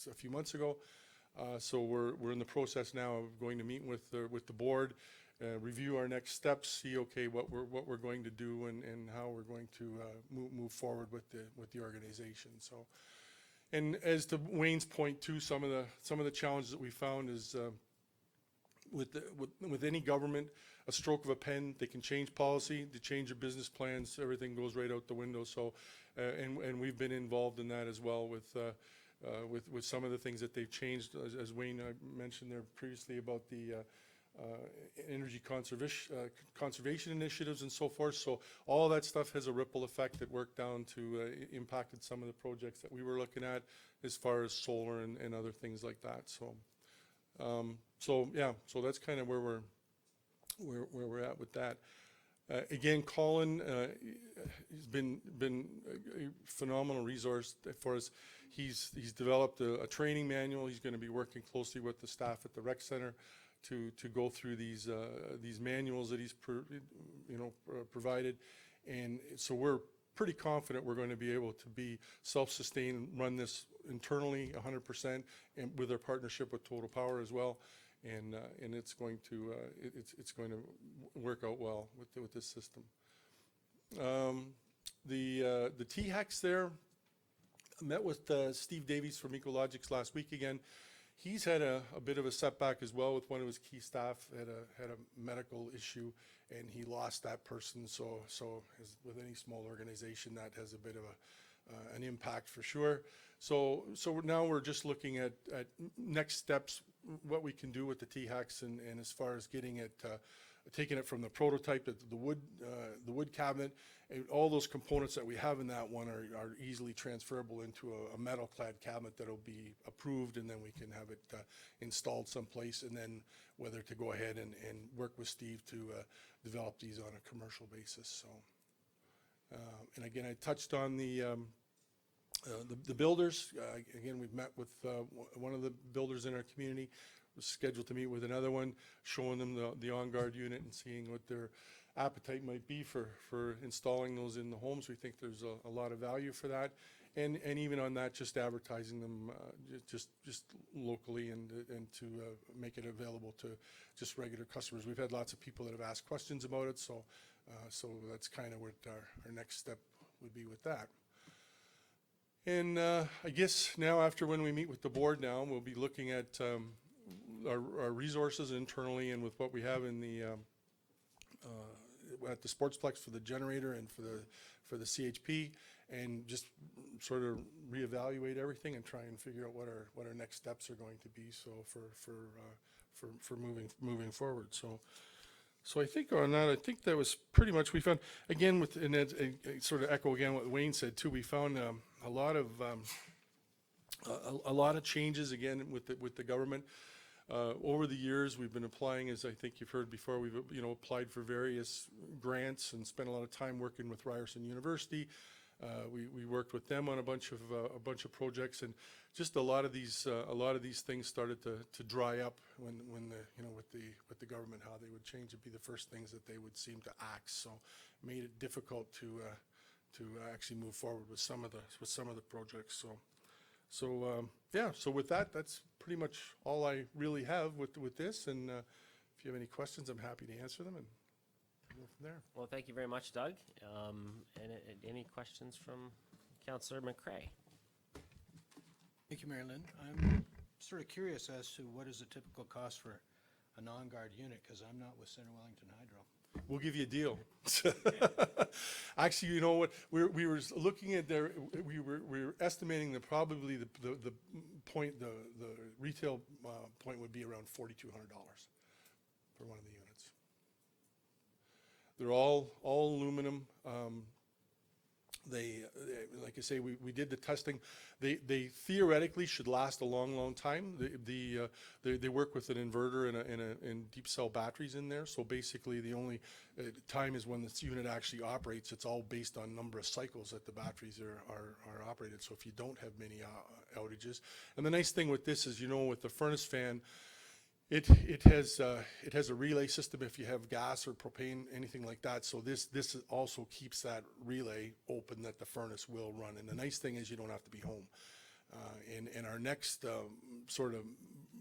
a few months ago. So we're in the process now of going to meet with the board, review our next steps, see what we're going to do and how we're going to move forward with the organization. So And as to Wayne's point too, some of the challenges that we found is with any government, a stroke of a pen, they can change policy, they change your business plans, everything goes right out the window. So, and we've been involved in that as well with some of the things that they've changed, as Wayne mentioned there previously about the energy conservation initiatives and so forth. So all that stuff has a ripple effect that worked down to impacted some of the projects that we were looking at as far as solar and other things like that. So, so that's kind of where we're at with that. Again, Colin has been a phenomenal resource for us. He's developed a training manual. He's going to be working closely with the staff at the rec center to go through these manuals that he's provided, and so we're pretty confident we're going to be able to be self-sustained and run this internally 100%, and with our partnership with Total Power as well, and it's going to work out well with this system. The THEX there, I met with Steve Davies from Ecologics last week again. He's had a bit of a setback as well with one of his key staff, had a medical issue, and he lost that person. So as with any small organization, that has a bit of an impact for sure. So now we're just looking at next steps, what we can do with the THEX, and as far as getting it, taking it from the prototype to the wood cabinet, and all those components that we have in that one are easily transferable into a metal clad cabinet that'll be approved, and then we can have it installed someplace, and then whether to go ahead and work with Steve to develop these on a commercial basis. So, and again, I touched on the builders. Again, we've met with one of the builders in our community. Was scheduled to meet with another one, showing them the on-guard unit and seeing what their appetite might be for installing those in the homes. We think there's a lot of value for that, and even on that, just advertising them just locally and to make it available to just regular customers. We've had lots of people that have asked questions about it, so that's kind of what our next step would be with that. And I guess now, after when we meet with the board now, we'll be looking at our resources internally and with what we have in the at the Sportsplex for the generator and for the CHP, and just sort of reevaluate everything and try and figure out what our next steps are going to be. So for moving forward. So I think on that, I think that was pretty much, we found, again, with, and it sort of echo again what Wayne said too, we found a lot of changes again with the government. Over the years, we've been applying, as I think you've heard before, we've applied for various grants and spent a lot of time working with Ryerson University. We worked with them on a bunch of projects, and just a lot of these things started to dry up when with the government, how they would change. It'd be the first things that they would seem to axe. So it made it difficult to actually move forward with some of the projects. So yeah, so with that, that's pretty much all I really have with this, and if you have any questions, I'm happy to answer them and go from there. Well, thank you very much, Doug. And any questions from Councillor McCrae? Thank you, Mary Lynn. I'm sort of curious as to what is the typical cost for a non-guard unit, because I'm not with Center Wellington Hydro. We'll give you a deal. Actually, you know what? We were looking at there. We were estimating that probably the retail point would be around $4,200 for one of the units. They're all aluminum. They like I say, we did the testing. They theoretically should last a long time. They work with an inverter and deep cell batteries in there. So basically, the only time is when this unit actually operates. It's all based on number of cycles that the batteries are operated. So if you don't have many outages, and the nice thing with this is, with the furnace fan, it has a relay system if you have gas or propane, anything like that. So this also keeps that relay open that the furnace will run. And the nice thing is you don't have to be home. And our next sort of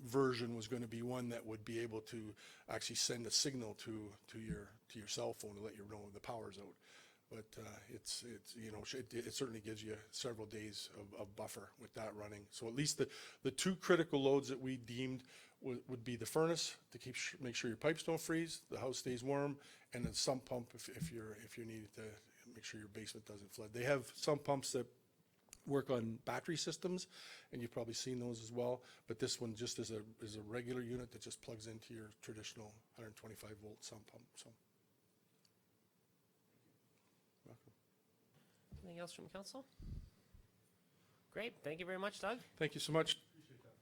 version was going to be one that would be able to actually send a signal to your cell phone to let you know the power's out. But it certainly gives you several days of buffer with that running. So at least the two critical loads that we deemed would be the furnace to make sure your pipes don't freeze, the house stays warm, and then sump pump if you need to make sure your basement doesn't flood. They have sump pumps that work on battery systems, and you've probably seen those as well. But this one just is a regular unit that just plugs into your traditional 125 volt sump pump. So. Anything else from council? Great, thank you very much, Doug. Thank you so much. Appreciate that.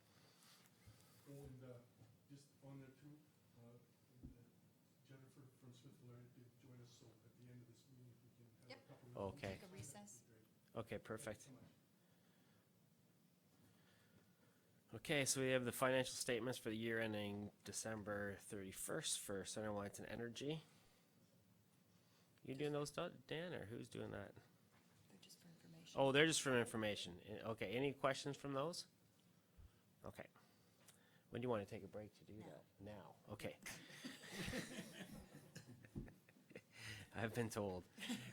And just on there too, Jennifer from Smith-Valerie did join us, so at the end of this meeting, if we can have a couple minutes. Okay. Take a recess. Okay, perfect. Okay, so we have the financial statements for the year ending December 31st for Center Wellington Energy. You doing those, Dan, or who's doing that? They're just for information. Oh, they're just for information. Okay, any questions from those? Okay. When do you want to take a break to do that? Now, okay. I've been told.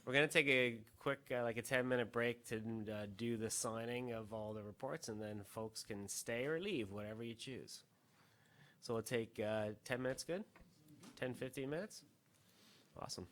We're going to take a quick, like a 10-minute break to do the signing of all the reports, and then folks can stay or leave, whatever you choose. So we'll take 10 minutes, good? 10, 15 minutes? Awesome.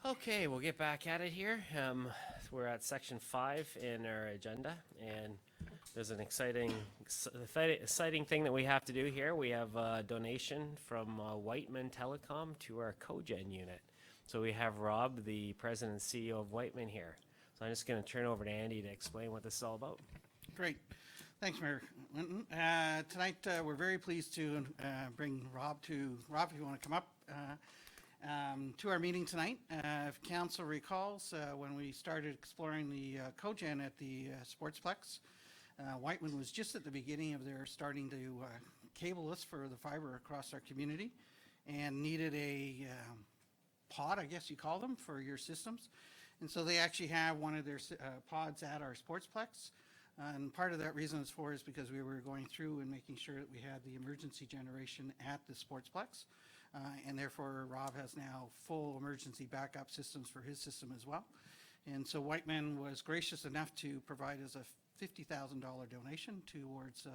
Okay, we'll get back at it here. We're at section 5 in our agenda, and there's an exciting thing that we have to do here. We have a donation from Whiteman Telecom to our cogen unit. So we have Rob, the president and CEO of Whiteman here. So I'm just going to turn over to Andy to explain what this is all about. Great. Thanks, Mayor Linton. Tonight, we're very pleased to bring Rob, if you want to come up, to our meeting tonight. If Council recalls, when we started exploring the cogen at the Sportsplex, Whiteman was just at the beginning of their starting to cable us for the fiber across our community and needed a pod, I guess you call them, for your systems. And so they actually have one of their pods at our Sportsplex. And part of that reason is because we were going through and making sure that we had the emergency generation at the Sportsplex. And therefore, Rob has now full emergency backup systems for his system as well. And so Whiteman was gracious enough to provide us a $50,000 donation towards the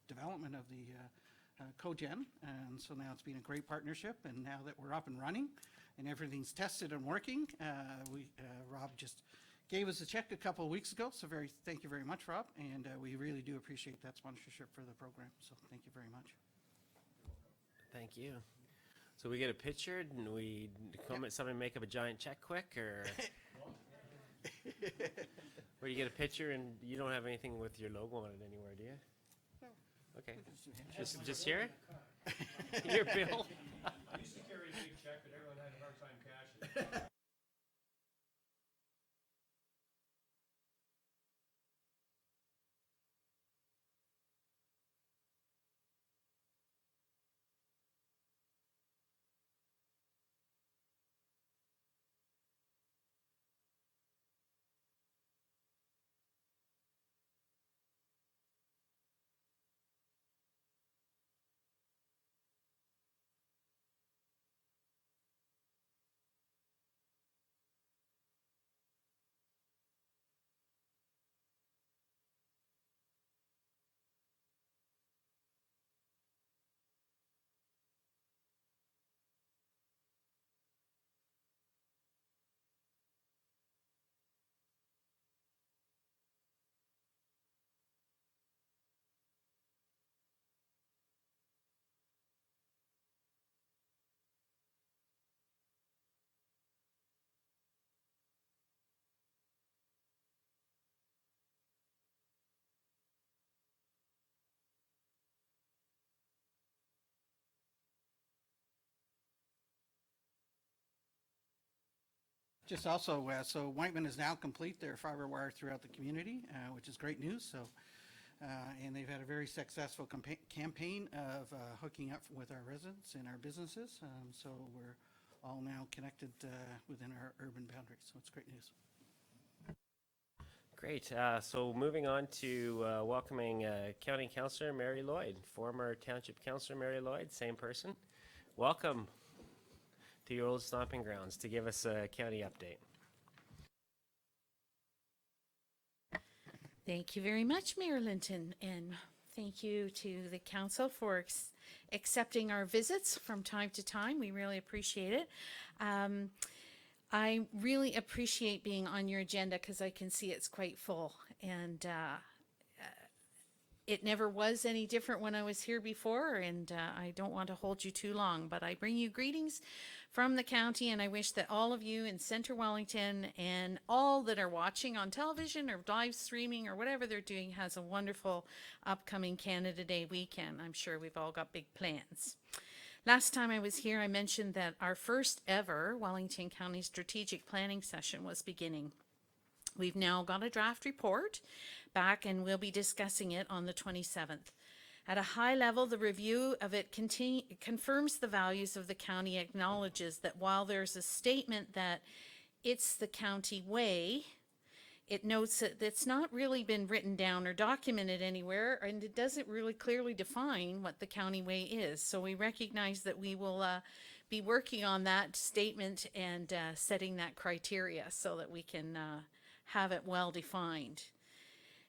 development of the cogen. And so now it's been a great partnership. And now that we're up and running and everything's tested and working, Rob just gave us a check a couple of weeks ago. So thank you very much, Rob. And we really do appreciate that sponsorship for the program. So thank you very much. Thank you. So we get a picture and we somebody make up a giant check quick, or or you get a picture and you don't have anything with your logo on it anywhere, do you? No. Okay. Just here? Your bill? I used to carry a big check, but everyone had a hard time cashing. Just also, so Whiteman is now complete their fiber wire throughout the community, which is great news. So, and they've had a very successful campaign of hooking up with our residents and our businesses. So we're all now connected within our urban boundaries. So it's great news. Great. So moving on to welcoming County Councillor Mary Lloyd, former Township Councillor Mary Lloyd, same person. Welcome to your old stomping grounds to give us a county update. Thank you very much, Mayor Linton, and thank you to the council for accepting our visits from time to time. We really appreciate it. I really appreciate being on your agenda because I can see it's quite full, and it never was any different when I was here before, and I don't want to hold you too long, but I bring you greetings from the county, and I wish that all of you in Centre Wellington and all that are watching on television or live streaming or whatever they're doing has a wonderful upcoming Canada Day weekend. I'm sure we've all got big plans. Last time I was here, I mentioned that our first ever Wellington County Strategic Planning session was beginning. We've now got a draft report back and we'll be discussing it on the 27th. At a high level, the review of it confirms the values of the county, acknowledges that while there's a statement that it's the county way, it notes that it's not really been written down or documented anywhere, and it doesn't really clearly define what the county way is. So we recognize that we will be working on that statement and setting that criteria so that we can have it well defined.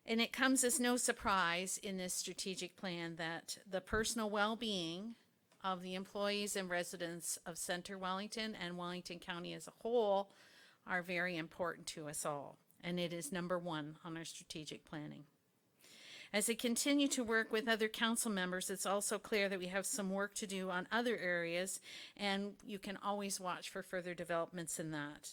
And it comes as no surprise in this strategic plan that the personal well-being of the employees and residents of Centre Wellington and Wellington County as a whole are very important to us all, and it is number one on our strategic planning. As I continue to work with other council members, it's also clear that we have some work to do on other areas, and you can always watch for further developments in that.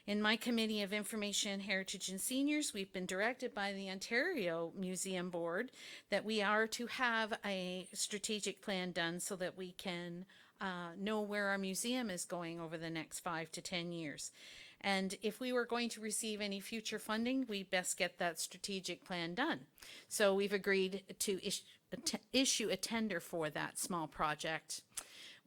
In my Committee of Information, Heritage and Seniors, we've been directed by the Ontario Museum Board that we are to have a strategic plan done so that we can know where our museum is going over the next 5 to 10 years. And if we were going to receive any future funding, we best get that strategic plan done. So we've agreed to issue a tender for that small project.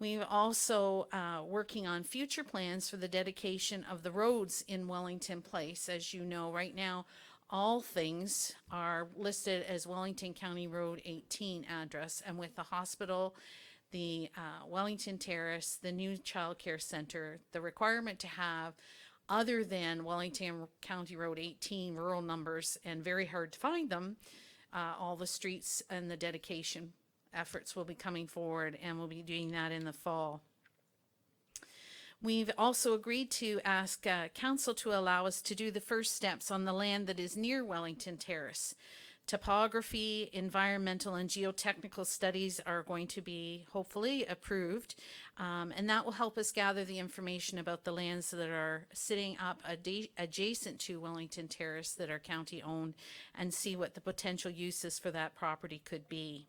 We've also working on future plans for the dedication of the roads in Wellington Place. As you know, right now, all things are listed as Wellington County Road 18 address, and with the hospital, the Wellington Terrace, the new child care center, the requirement to have other than Wellington County Road 18 rural numbers, and very hard to find them, all the streets and the dedication efforts will be coming forward, and we'll be doing that in the fall. We've also agreed to ask council to allow us to do the first steps on the land that is near Wellington Terrace. Topography, environmental, and geotechnical studies are going to be hopefully approved, and that will help us gather the information about the lands that are sitting up adjacent to Wellington Terrace that are county owned, and see what the potential uses for that property could be.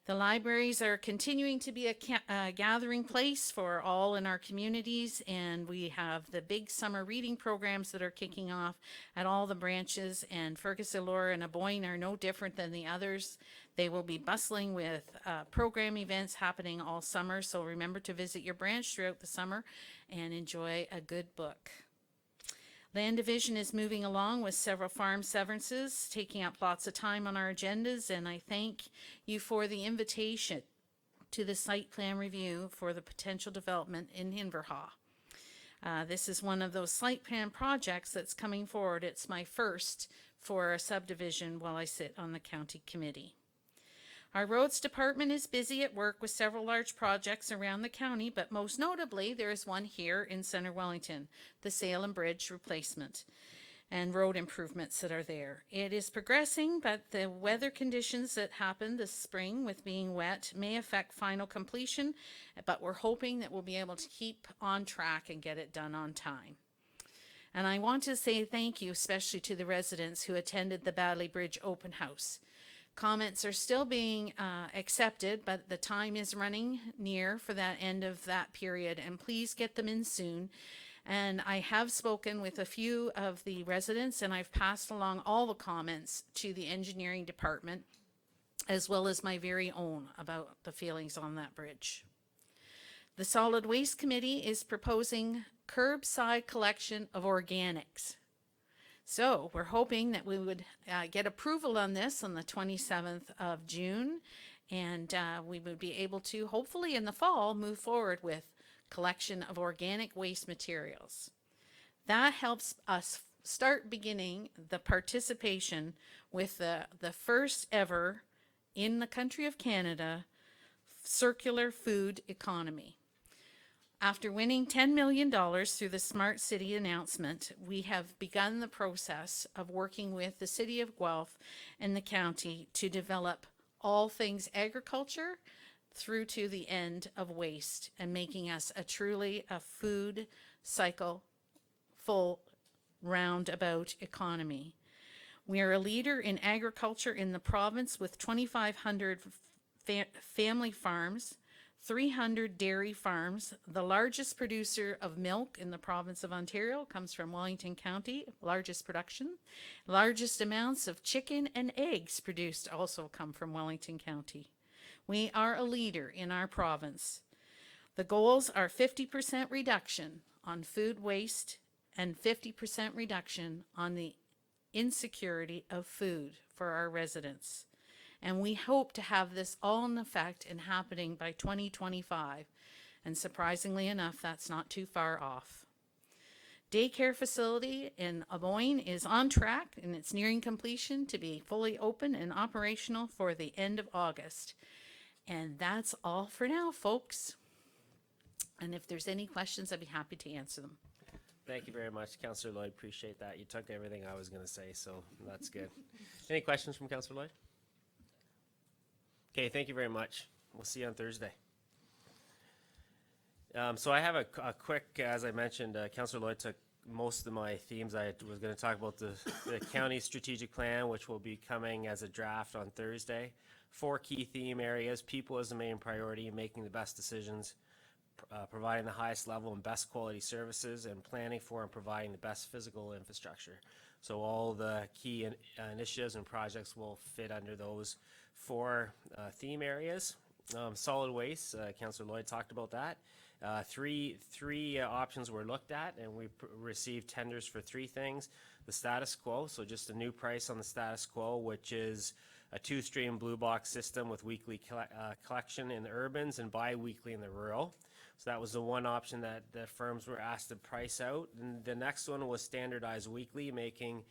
The libraries are continuing to be a gathering place for all in our communities, and we have the big summer reading programs that are kicking off at all the branches, and Fergus, Elora, and Aboyne are no different than the others. They will be bustling with program events happening all summer, so remember to visit your branch throughout the summer and enjoy a good book. Land division is moving along with several farm severances, taking up lots of time on our agendas, and I thank you for the invitation to the site plan review for the potential development in Inverhaw. This is one of those site plan projects that's coming forward. It's my first for a subdivision while I sit on the county committee. Our roads department is busy at work with several large projects around the county, but most notably there is one here in Centre Wellington, the Salem Bridge replacement and road improvements that are there. It is progressing, but the weather conditions that happened this spring with being wet may affect final completion, but we're hoping that we'll be able to keep on track and get it done on time. And I want to say thank you especially to the residents who attended the Badley Bridge open house. Comments are still being accepted, but the time is running near for that end of that period, and please get them in soon. And I have spoken with a few of the residents, and I've passed along all the comments to the engineering department, as well as my very own about the feelings on that bridge. The Solid Waste Committee is proposing curbside collection of organics. So we're hoping that we would get approval on this on the 27th of June, and we would be able to, hopefully in the fall, move forward with collection of organic waste materials. That helps us start beginning the participation with the first ever in the country of Canada circular food economy. After winning $10 million through the Smart City announcement, we have begun the process of working with the City of Guelph and the county to develop all things agriculture through to the end of waste, and making us a truly a food cycle full roundabout economy. We are a leader in agriculture in the province with 2,500 family farms, 300 dairy farms. The largest producer of milk in the province of Ontario comes from Wellington County, largest production. Largest amounts of chicken and eggs produced also come from Wellington County. We are a leader in our province. The goals are 50% reduction on food waste and 50% reduction on the insecurity of food for our residents. And we hope to have this all in effect and happening by 2025. And surprisingly enough, that's not too far off. Daycare facility in Aboyne is on track, and it's nearing completion to be fully open and operational for the end of August. And that's all for now, folks. And if there's any questions, I'd be happy to answer them. Thank you very much, Councillor Lloyd. Appreciate that. You took everything I was going to say, so that's good. Any questions from Councillor Lloyd? Okay, thank you very much. We'll see you on Thursday. So I have a quick, as I mentioned, Councillor Lloyd took most of my themes. I was going to talk about the county strategic plan, which will be coming as a draft on Thursday. 4 key theme areas: people as the main priority, making the best decisions, providing the highest level and best quality services, and planning for and providing the best physical infrastructure. So all the key initiatives and projects will fit under those 4 theme areas. Solid waste, Councillor Lloyd talked about that. Three options were looked at, and we received tenders for 3 things. The status quo, so just a new price on the status quo, which is a 2-stream blue box system with weekly collection in the urbans and bi-weekly in the rural. So that was the one option that the firms were asked to price out. And the next one was standardized weekly, making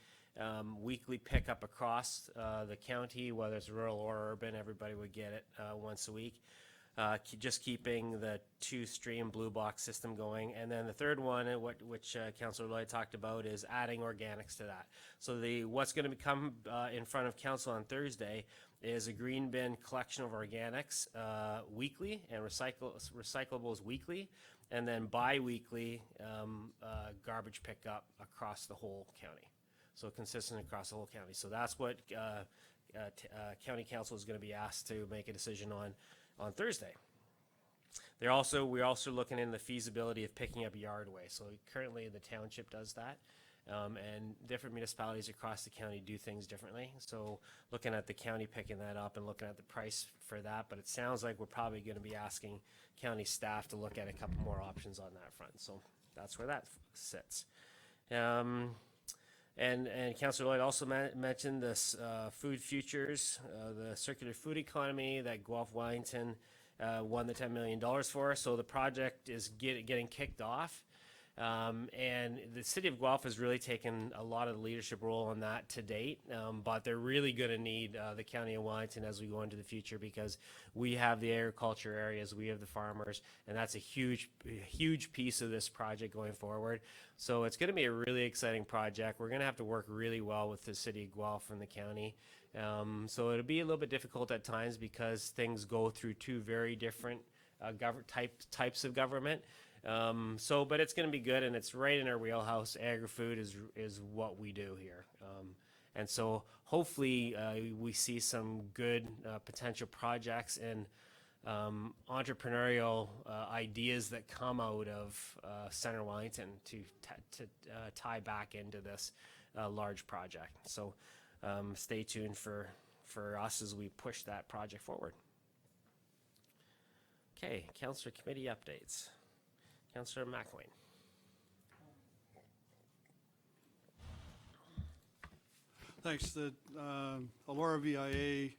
weekly pickup across the county, whether it's rural or urban. Everybody would get it once a week. Just keeping the 2-stream blue box system going. And then the third one, which Councillor Lloyd talked about, is adding organics to that. So what's going to come in front of council on Thursday is a green bin collection of organics weekly and recyclables weekly, and then bi-weekly garbage pickup across the whole county. So consistent across the whole county. So that's what county council is going to be asked to make a decision on Thursday. We're also looking in the feasibility of picking up yard waste. So currently the township does that, and different municipalities across the county do things differently. So looking at the county picking that up and looking at the price for that, but it sounds like we're probably going to be asking county staff to look at a couple more options on that front. So that's where that sits. And Councillor Lloyd also mentioned this food futures, the circular food economy that Guelph Wellington won the $10 million for. So the project is getting kicked off. And the city of Guelph has really taken a lot of the leadership role on that to date, but they're really going to need the county of Wellington as we go into the future, because we have the agriculture areas, we have the farmers, and that's a huge piece of this project going forward. So it's going to be a really exciting project. We're going to have to work really well with the city of Guelph and the county. So it'll be a little bit difficult at times because things go through 2 very different types of government. But it's going to be good, and it's right in our wheelhouse. Agri-food is what we do here. And so hopefully we see some good potential projects and entrepreneurial ideas that come out of Center Wellington to tie back into this large project. So stay tuned for us as we push that project forward. Okay, Councillor Committee updates. Councillor McElwain. Thanks. The Alora VIA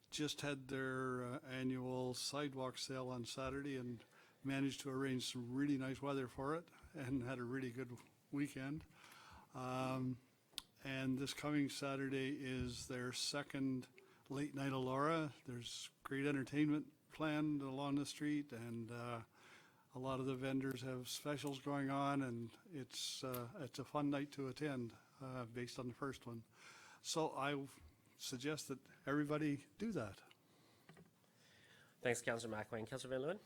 just had their annual sidewalk sale on Saturday and managed to arrange some really nice weather for it and had a really good weekend. And this coming Saturday is their second late night Alora. There's great entertainment planned along the street, and a lot of the vendors have specials going on, and it's a fun night to attend based on the first one. So I suggest that everybody do that. Thanks, Councillor McElwain. Councillor Van Leeuwen?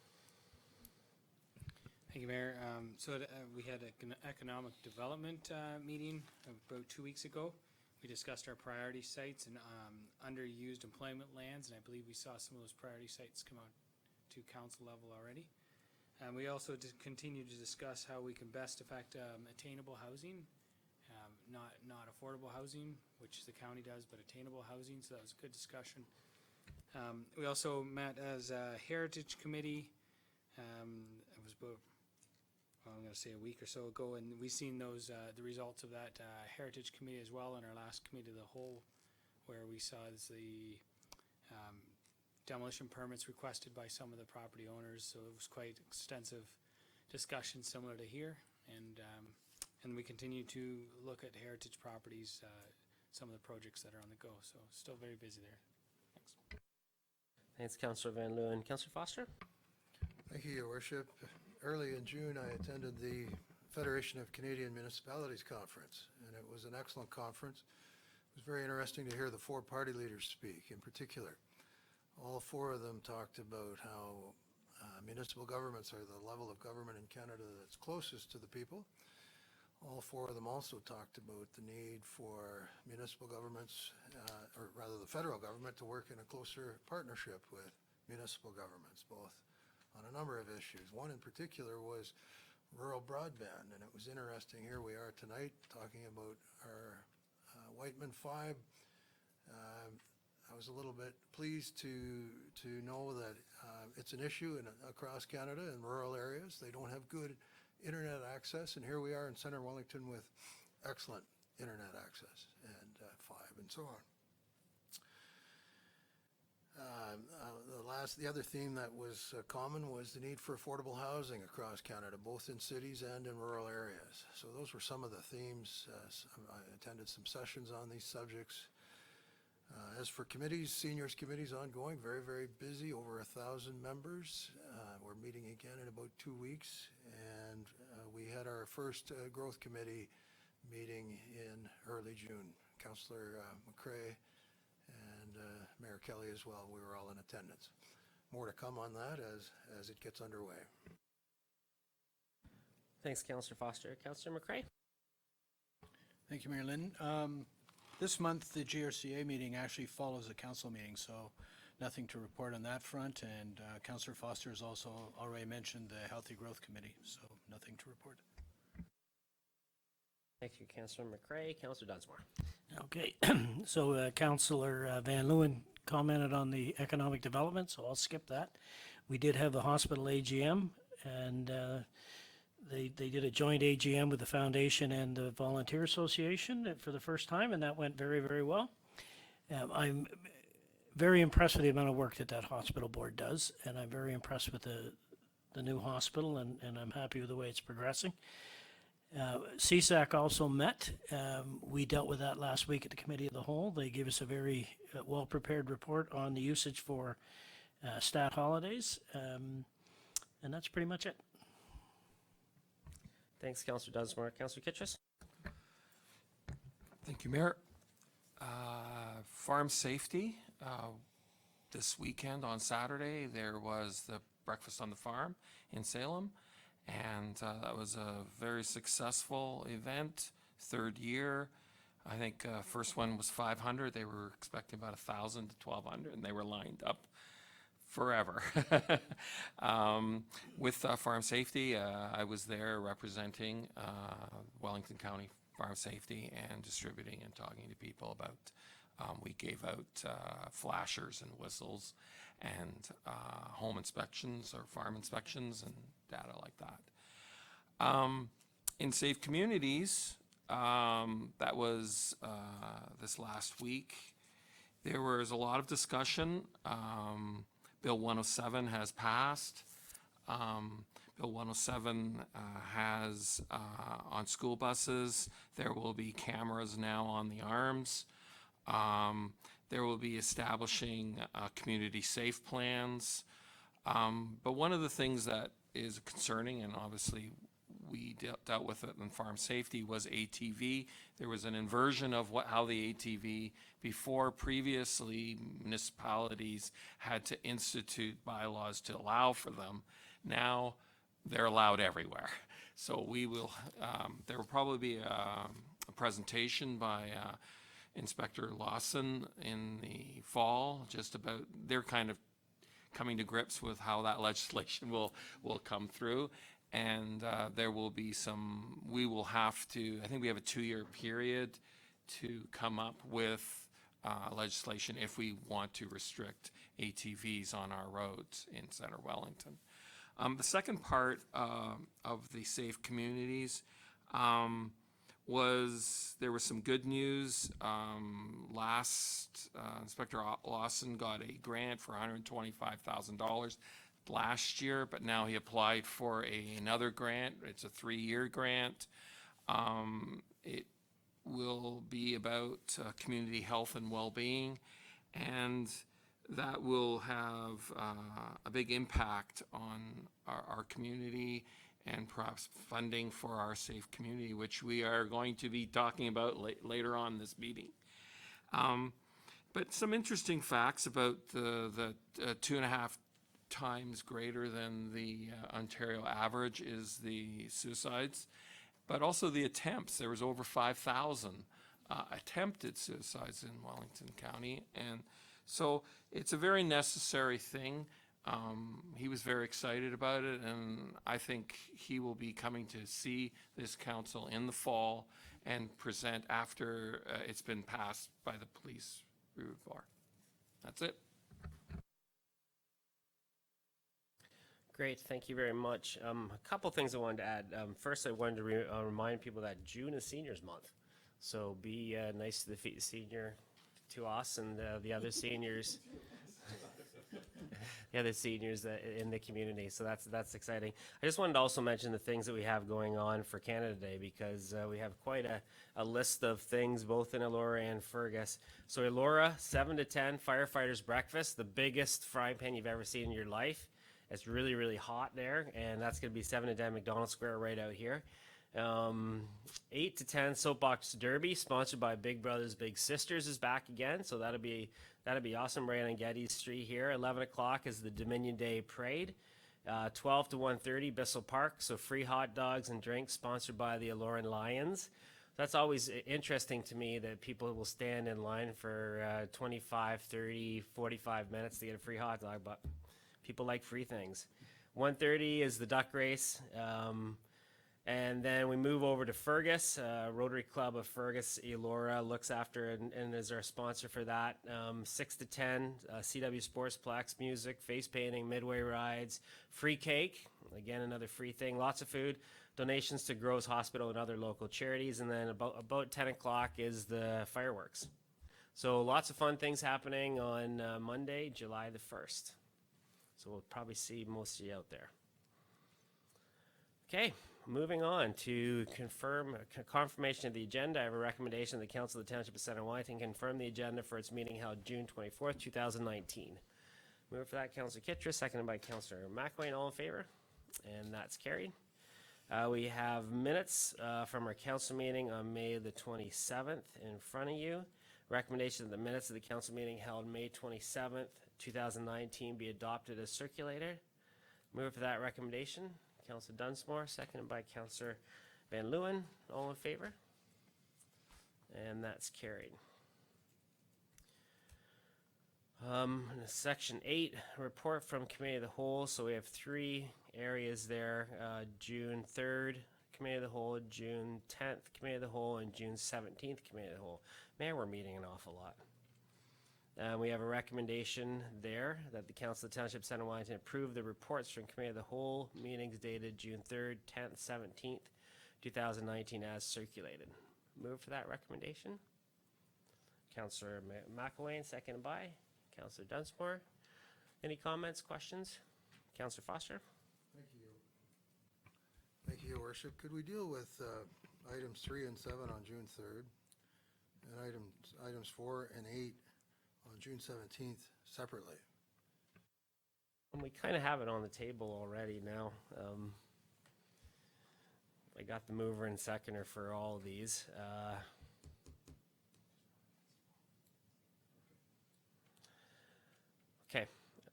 Thank you, Mayor. We had an economic development meeting about 2 weeks ago. We discussed our priority sites and underused employment lands, and I believe we saw some of those priority sites come out to council level already. We also continue to discuss how we can best affect attainable housing, not affordable housing, which the county does, but attainable housing. So that was a good discussion. We also met as a heritage committee. It was about, I'm going to say a week or so ago, and we've seen those the results of that heritage committee as well in our last committee of the whole, where we saw the demolition permits requested by some of the property owners. So it was quite extensive discussion similar to here, and we continue to look at heritage properties, some of the projects that are on the go. So still very busy there. Thanks. Thanks, Councillor Van Leeuwen. Councillor Foster? Thank you, Your Worship. Early in June, I attended the Federation of Canadian Municipalities Conference, and it was an excellent conference. It was very interesting to hear the four party leaders speak in particular. All four of them talked about how municipal governments are the level of government in Canada that's closest to the people. All four of them also talked about the need for municipal governments, or rather the federal government, to work in a closer partnership with municipal governments, both on a number of issues. One in particular was rural broadband, and it was interesting. Here we are tonight talking about our Whiteman 5. I was a little bit pleased to know that it's an issue across Canada in rural areas. They don't have good internet access, and here we are in Center Wellington with excellent internet access and 5 and so on. The other theme that was common was the need for affordable housing across Canada, both in cities and in rural areas. So those were some of the themes. I attended some sessions on these subjects. As for committees, seniors committees ongoing, very, very busy, over 1,000 members. We're meeting again in about 2 weeks, and we had our first growth committee meeting in early June. Councillor McCrae and Mayor Kelly as well, we were all in attendance. More to come on that as it gets underway. Thanks, Councillor Foster. Councillor McCrae? Thank you, Mayor Lynn. This month, the GRCA meeting actually follows a council meeting, so nothing to report on that front. And Councillor Foster has also already mentioned the Healthy Growth Committee, so nothing to report. Thank you, Councillor McCrae. Councillor Dunsmore? Okay, so Councillor Van Leeuwen commented on the economic development, so I'll skip that. We did have a hospital AGM, and they did a joint AGM with the foundation and the Volunteer Association for the first time, and that went very, very well. I'm very impressed with the amount of work that hospital board does, and I'm very impressed with the new hospital, and I'm happy with the way it's progressing. CSAC also met. We dealt with that last week at the Committee of the Whole. They gave us a very well-prepared report on the usage for stat holidays, and that's pretty much it. Thanks, Councillor Dunsmore. Councillor Kitchus? Thank you, Mayor. Farm safety. This weekend on Saturday, there was the Breakfast on the Farm in Salem, and that was a very successful event, third year. I think first one was 500. They were expecting about 1,000 to 1,200, and they were lined up forever. With farm safety, I was there representing Wellington County Farm Safety and distributing and talking to people about, we gave out flashers and whistles and home inspections or farm inspections and data like that. In Safe Communities, that was this last week, there was a lot of discussion. Bill 107 has passed. Bill 107 has, on school buses, there will be cameras now on the arms. There will be establishing community safe plans. But one of the things that is concerning, and obviously we dealt with it in farm safety, was ATV. There was an inversion of how the ATV, before previously municipalities had to institute bylaws to allow for them. Now they're allowed everywhere. So we will, there will probably be a presentation by Inspector Lawson in the fall, just about, they're kind of coming to grips with how that legislation will come through. And there will be some, we will have to, I think we have a 2-year period to come up with legislation if we want to restrict ATVs on our roads in Center Wellington. The second part of the Safe Communities was, there was some good news. Inspector Lawson got a grant for $125,000 last year, but now he applied for another grant. It's a 3-year grant. It will be about community health and well-being, and that will have a big impact on our community and perhaps funding for our safe community, which we are going to be talking about later on this meeting. But some interesting facts about the 2.5 times greater than the Ontario average is the suicides, but also the attempts. There was over 5,000 attempted suicides in Wellington County, and so it's a very necessary thing. He was very excited about it, and I think he will be coming to see this council in the fall and present after it's been passed by the police review board. That's it. Great, thank you very much. A couple things I wanted to add. First, I wanted to remind people that June is Seniors Month. So be nice to the senior, to us and the other seniors. The other seniors in the community, so that's exciting. I just wanted to also mention the things that we have going on for Canada Day, because we have quite a list of things both in Elora and Fergus. So Elora, 7 to 10, firefighters breakfast, the biggest frying pan you've ever seen in your life. It's really, really hot there, and that's going to be 7 to 10 McDonald Square right out here. 8 to 10 Soapbox Derby, sponsored by Big Brothers Big Sisters, is back again, so that'll be awesome right on Getty Street here. 11 o'clock is the Dominion Day Parade. 12 to 1:30 Bissell Park, so free hot dogs and drinks sponsored by the Eloran Lions. That's always interesting to me that people will stand in line for 25, 30, 45 minutes to get a free hot dog, but people like free things. 1:30 is the duck race. And then we move over to Fergus. Rotary Club of Fergus, Elora looks after and is our sponsor for that. 6 to 10, CW Sportsplex, music, face painting, midway rides, free cake, again another free thing, lots of food, donations to Groves Hospital and other local charities, and then about 10 o'clock is the fireworks. So lots of fun things happening on Monday, July the 1st. So we'll probably see most of you out there. Okay. Moving on to confirmation of the agenda. I have a recommendation of the Council of the Township of Center Wellington confirm the agenda for its meeting held June 24th, 2019. Move for that, Councillor Kittra, seconded by Councillor McElwain. All in favor? And that's carried. We have minutes from our council meeting on May the 27th in front of you. Recommendation that the minutes of the council meeting held May 27th, 2019 be adopted as circulated. Move for that recommendation. Councillor Dunsmore, seconded by Councillor Van Leeuwen. All in favor? And that's carried. Section 8, report from Committee of the Whole. So we have 3 areas there. June 3rd, Committee of the Whole, June 10th, Committee of the Whole, and June 17th, Committee of the Whole. Man, we're meeting an awful lot. We have a recommendation there that the Council of the Township of Center Wellington approve the reports from Committee of the Whole meetings dated June 3rd, 10th, 17th, 2019 as circulated. Move for that recommendation. Councillor McElwain, seconded by Councillor Dunsmore. Any comments, questions? Councillor Foster? Thank you. Thank you, Your Worship. Could we deal with items 3 and 7 on June 3rd and items 4 and 8 on June 17th separately? We kind of have it on the table already now. I got the mover and seconder for all of these. Okay.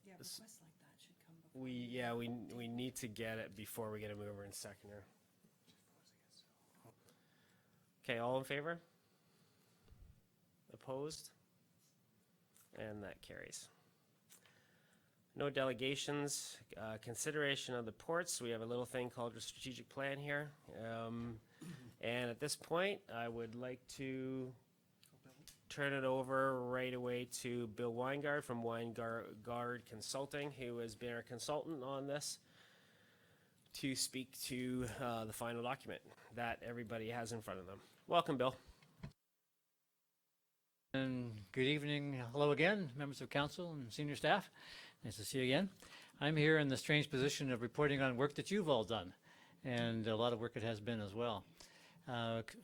Yeah, requests like that should come before. We need to get it before we get a mover and seconder. Okay, all in favor? Opposed? And that carries. No delegations. Consideration of the ports. We have a little thing called a strategic plan here. And at this point, I would like to turn it over right away to Bill Winegard from Winegard Consulting, who has been our consultant on this, to speak to the final document that everybody has in front of them. Welcome, Bill. And good evening. Hello again, members of council and senior staff. Nice to see you again. I'm here in the strange position of reporting on work that you've all done, and a lot of work it has been as well.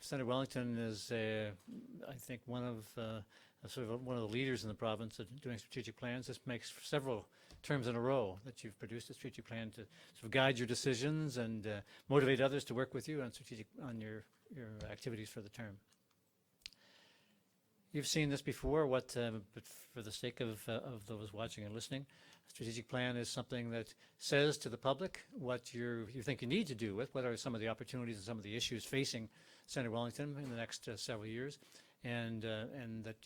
Center Wellington is, I think, one of sort of one of the leaders in the province of doing strategic plans. This makes several terms in a row that you've produced a strategic plan to sort of guide your decisions and motivate others to work with you on your activities for the term. You've seen this before, but for the sake of those watching and listening, a strategic plan is something that says to the public what you think you need to do with, what are some of the opportunities and some of the issues facing Centre Wellington in the next several years, and that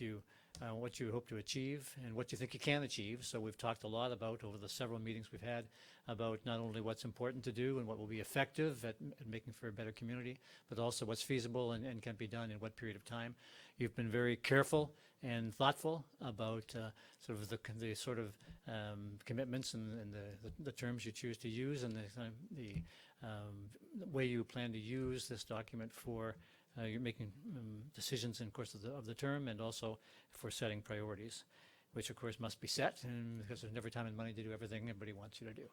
what you hope to achieve and what you think you can achieve. So we've talked a lot about, over the several meetings we've had, about not only what's important to do and what will be effective at making for a better community, but also what's feasible and can be done in what period of time. You've been very careful and thoughtful about sort of the sort of commitments and the terms you choose to use, and the way you plan to use this document for you're making decisions in the course of the term, and also for setting priorities, which of course must be set, and because there's never time and money to do everything everybody wants you to do.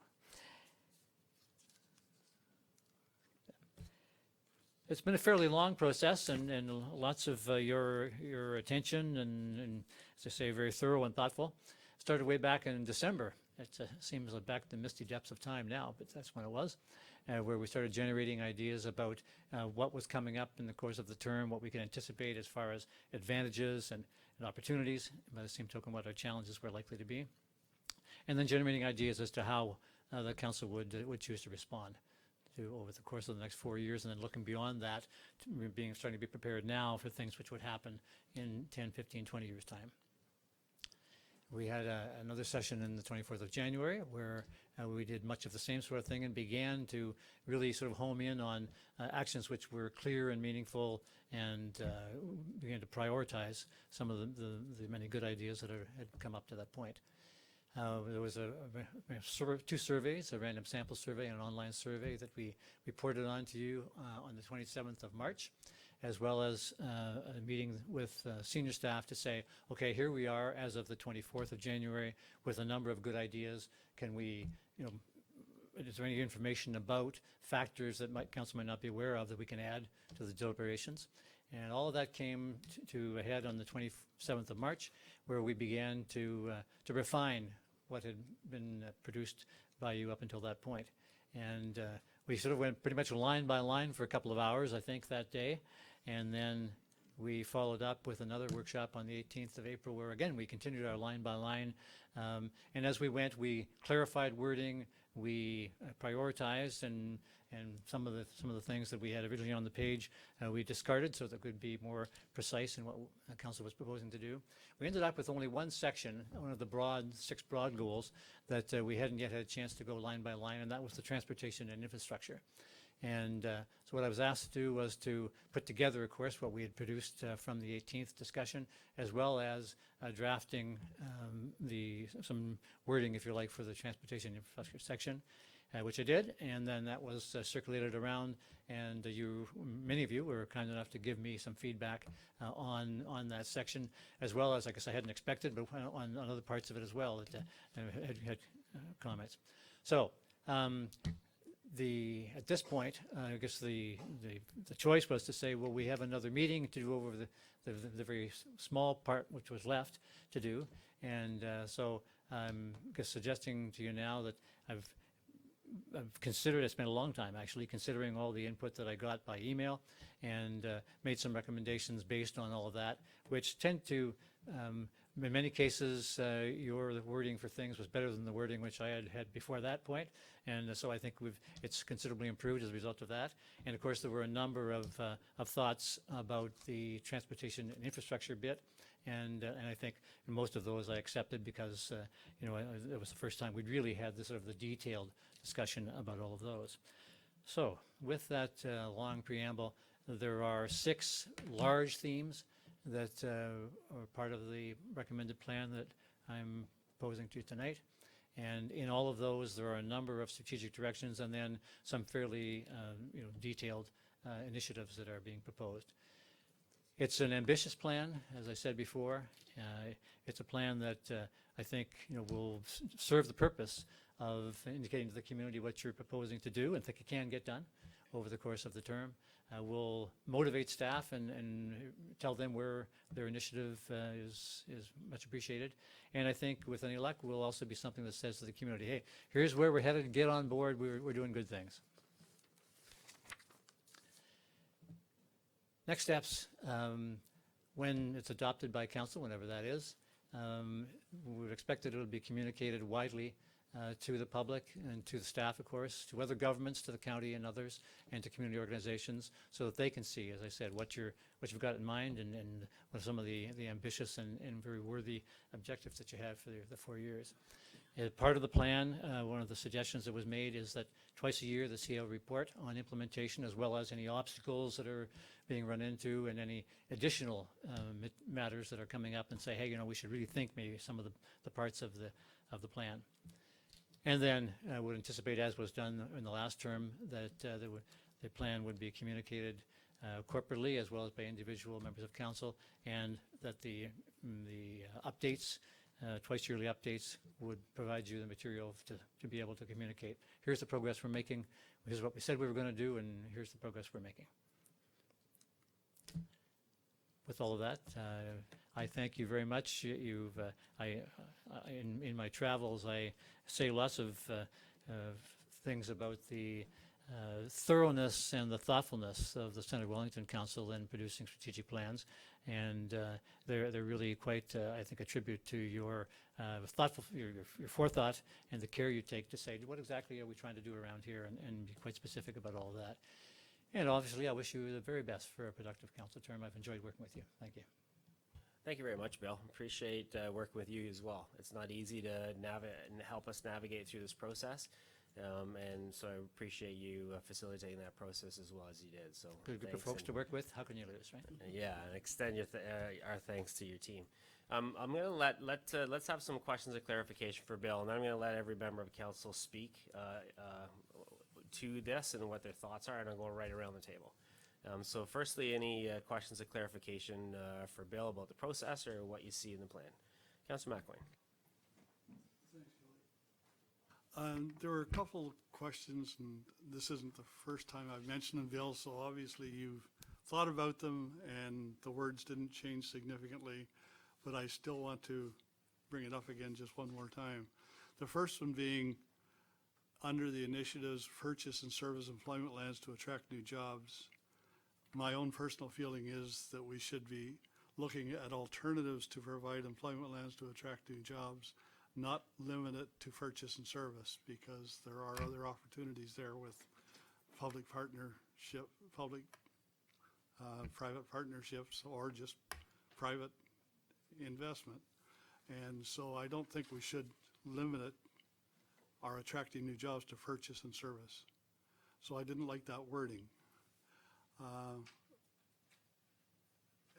It's been a fairly long process, and lots of your attention, and as I say, very thorough and thoughtful. Started way back in December. It seems like back to misty depths of time now, but that's when it was, where we started generating ideas about what was coming up in the course of the term, what we can anticipate as far as advantages and opportunities, by the same token what our challenges were likely to be, and then generating ideas as to how the council would choose to respond to over the course of the next 4 years, and then looking beyond that, starting to be prepared now for things which would happen in 10, 15, 20 years' time. We had another session in the 24th of January where we did much of the same sort of thing and began to really sort of home in on actions which were clear and meaningful, and began to prioritize some of the many good ideas that had come up to that point. There was two surveys, a random sample survey and an online survey that we reported on to you on the 27th of March, as well as a meeting with senior staff to say, okay, here we are as of the 24th of January with a number of good ideas. Can we, is there any information about factors that council might not be aware of that we can add to the deliberations? And all of that came to a head on the 27th of March, where we began to refine what had been produced by you up until that point. And we sort of went pretty much line by line for a couple of hours, I think, that day. And then we followed up with another workshop on the 18th of April, where again we continued our line by line. And as we went, we clarified wording, we prioritized, and some of the things that we had originally on the page we discarded so that could be more precise in what the council was proposing to do. We ended up with only one section, one of the 6 broad goals that we hadn't yet had a chance to go line by line, and that was the transportation and infrastructure. And so what I was asked to do was to put together, of course, what we had produced from the 18th discussion, as well as drafting some wording, if you like, for the transportation infrastructure section, which I did. And then that was circulated around, and many of you were kind enough to give me some feedback on that section, as well as, I guess I hadn't expected, but on other parts of it as well that had comments. So at this point, I guess the choice was to say, well, we have another meeting to do over the very small part which was left to do, and so I'm just suggesting to you now that I've considered, I spent a long time actually considering all the input that I got by email, and made some recommendations based on all of that, which tend to, in many cases, your wording for things was better than the wording which I had before that point, and so I think it's considerably improved as a result of that. And of course, there were a number of thoughts about the transportation and infrastructure bit, and I think most of those I accepted because it was the first time we'd really had the detailed discussion about all of those. So with that long preamble, there are 6 large themes that are part of the recommended plan that I'm proposing to you tonight. And in all of those, there are a number of strategic directions and then some fairly detailed initiatives that are being proposed. It's an ambitious plan, as I said before. It's a plan that I think will serve the purpose of indicating to the community what you're proposing to do and think it can get done over the course of the term. We'll motivate staff and tell them where their initiative is much appreciated. And I think with any luck, will also be something that says to the community, hey, here's where we're headed, get on board, we're doing good things. Next steps, when it's adopted by council, whenever that is, we would expect that it'll be communicated widely to the public and to the staff, of course, to other governments, to the county and others, and to community organizations, so that they can see, as I said, what you've got in mind and what are some of the ambitious and very worthy objectives that you have for the 4 years. As part of the plan, one of the suggestions that was made is that twice a year the CEO report on implementation, as well as any obstacles that are being run into and any additional matters that are coming up, and say, hey, we should really think maybe some of the parts of the plan. And then I would anticipate, as was done in the last term, that the plan would be communicated corporately as well as by individual members of council, and that the updates, twice yearly updates, would provide you the material to be able to communicate. Here's the progress we're making, here's what we said we were going to do, and here's the progress we're making. With all of that, I thank you very much. In my travels, I say lots of things about the thoroughness and the thoughtfulness of the Centre Wellington Council in producing strategic plans, and they're really quite, I think, a tribute to your your forethought and the care you take to say, what exactly are we trying to do around here, and be quite specific about all of that. And obviously, I wish you the very best for a productive council term. I've enjoyed working with you. Thank you. Thank you very much, Bill. Appreciate working with you as well. It's not easy to help us navigate through this process, and so I appreciate you facilitating that process as well as you did. So good group of folks to work with. How can you lose, right? Yeah, and extend our thanks to your team. I'm going to let's have some questions of clarification for Bill, and then I'm going to let every member of council speak to this and what their thoughts are, and I'll go right around the table. So firstly, any questions of clarification for Bill about the process or what you see in the plan? Councillor McElwain. There were a couple questions, and this isn't the first time I've mentioned them, Bill, so obviously you've thought about them and the words didn't change significantly, but I still want to bring it up again just one more time. The first one being, under the initiatives, purchase and service employment lands to attract new jobs. My own personal feeling is that we should be looking at alternatives to provide employment lands to attract new jobs, not limit it to purchase and service, because there are other opportunities there with public partnership, private partnerships, or just private investment. And so I don't think we should limit it, are attracting new jobs, to purchase and service. So I didn't like that wording.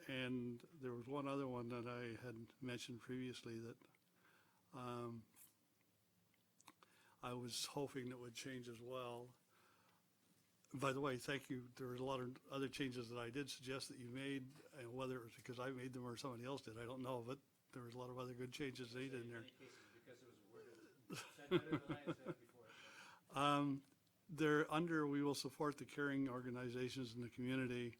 And there was one other one that I had mentioned previously that I was hoping that would change as well. By the way, thank you. There were a lot of other changes that I did suggest that you made, and whether it was because I made them or somebody else did, I don't know, but there was a lot of other good changes made in there. There, under we will support the caring organizations in the community,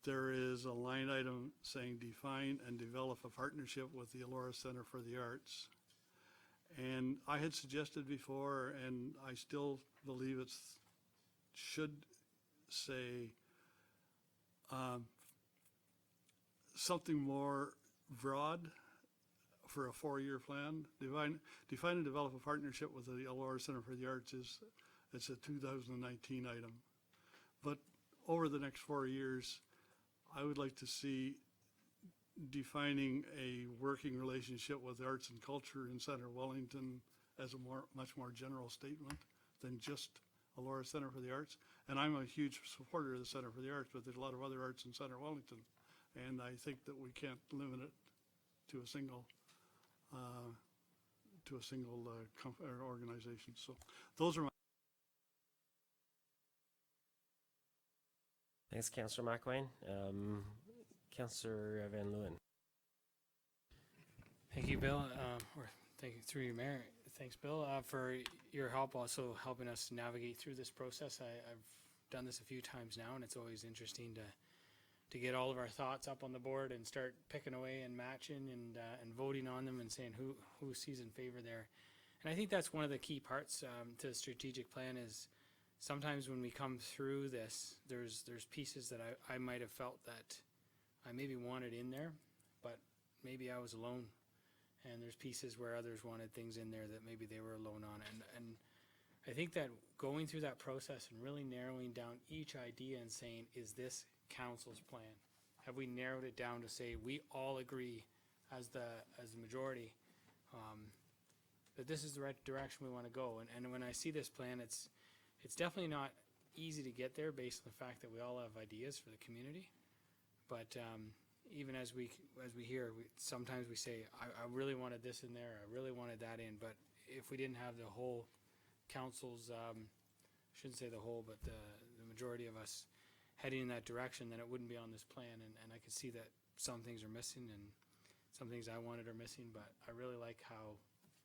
there is a line item saying define and develop a partnership with the Elora Center for the Arts. And I had suggested before, and I still believe it should say something more broad for a 4-year plan. Define and develop a partnership with the Elora Center for the Arts it's a 2019 item. But over the next 4 years, I would like to see defining a working relationship with arts and culture in Centre Wellington as a much more general statement than just Elora Center for the Arts. And I'm a huge supporter of the Centre for the Arts, but there's a lot of other arts in Centre Wellington. And I think that we can't limit it to a single organization. So those are my. Thanks, Councillor McElwain. Councillor Van Leeuwen. Thank you, Bill, or thank you through your mayor. Thanks, Bill, for your help also helping us navigate through this process. I've done this a few times now, and it's always interesting to get all of our thoughts up on the board and start picking away and matching and voting on them and saying who sees in favor there. And I think that's one of the key parts to the strategic plan is sometimes when we come through this, there's pieces that I might have felt that I maybe wanted in there, but maybe I was alone. And there's pieces where others wanted things in there that maybe they were alone on. And I think that going through that process and really narrowing down each idea and saying, is this council's plan? Have we narrowed it down to say we all agree as the majority that this is the right direction we want to go? And when I see this plan, it's definitely not easy to get there based on the fact that we all have ideas for the community. But even as we hear, sometimes we say, I really wanted this in there, I really wanted that in. But if we didn't have the whole council's, shouldn't say the whole, but the majority of us heading in that direction, then it wouldn't be on this plan. And I could see that some things are missing and some things I wanted are missing, but I really like how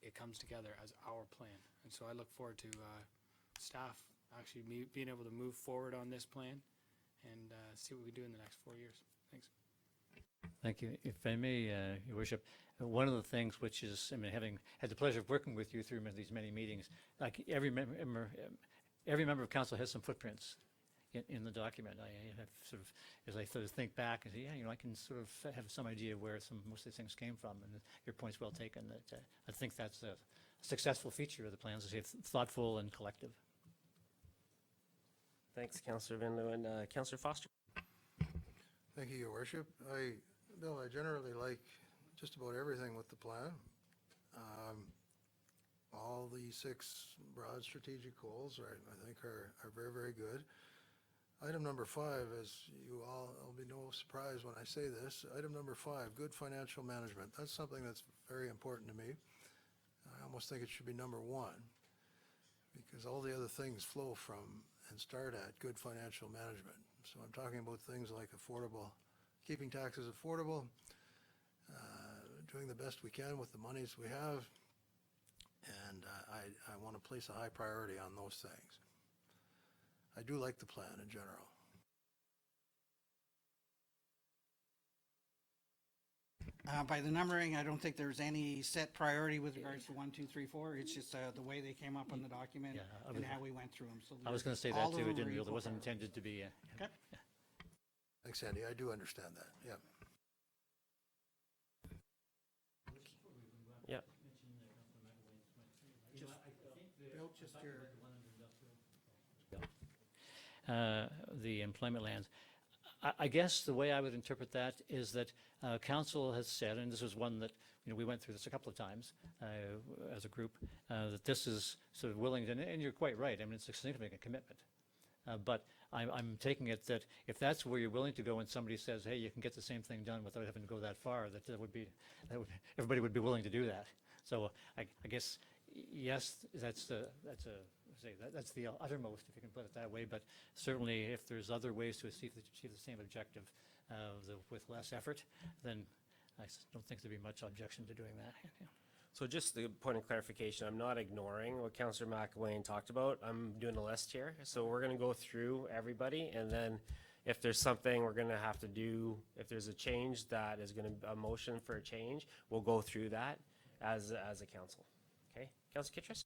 it comes together as our plan. And so I look forward to staff actually being able to move forward on this plan and see what we do in the next 4 years. Thanks. Thank you. If I may, Your Worship, one of the things which is, I mean, having had the pleasure of working with you through these many meetings, like every member of council has some footprints in the document. I have sort of, as I sort of think back and say, yeah, you know, I can sort of have some idea where most of these things came from, and your point's well taken. That I think that's a successful feature of the plans, is it's thoughtful and collective. Thanks, Councillor Van Leeuwen. Councillor Foster. Thank you, Your Worship. Bill, I generally like just about everything with the plan. All the 6 broad strategic goals, I think, are very, very good. Item number 5, as you all, it'll be no surprise when I say this, item number 5, good financial management. That's something that's very important to me. I almost think it should be number 1, because all the other things flow from and start at good financial management. So I'm talking about things like affordable, keeping taxes affordable, doing the best we can with the monies we have, and I want to place a high priority on those things. I do like the plan in general. By the numbering, I don't think there's any set priority with regards to 1, 2, 3, 4. It's just the way they came up on the document and how we went through them. So I was going to say that too. It didn't. It wasn't intended to be. Okay. Yeah. Thanks, Andy. I do understand that. Yeah. Yeah. Bill, just your... The employment lands. I guess the way I would interpret that is that council has said, and this was one that, you know, we went through this a couple of times as a group, that this is sort of willing, and you're quite right, I mean, it's a significant commitment. But I'm taking it that if that's where you're willing to go and somebody says, hey, you can get the same thing done without having to go that far, everybody would be willing to do that. So I guess, yes, that's the uttermost, if you can put it that way, but certainly if there's other ways to achieve the same objective with less effort, then I don't think there'd be much objection to doing that. Yeah. So just the point of clarification, I'm not ignoring what Councillor McElwain talked about. I'm doing a list here. So we're going to go through everybody, and then if there's something we're going to have to do, if there's a change that is going to, a motion for a change, we'll go through that as a council. Okay, Councillor Kittredge?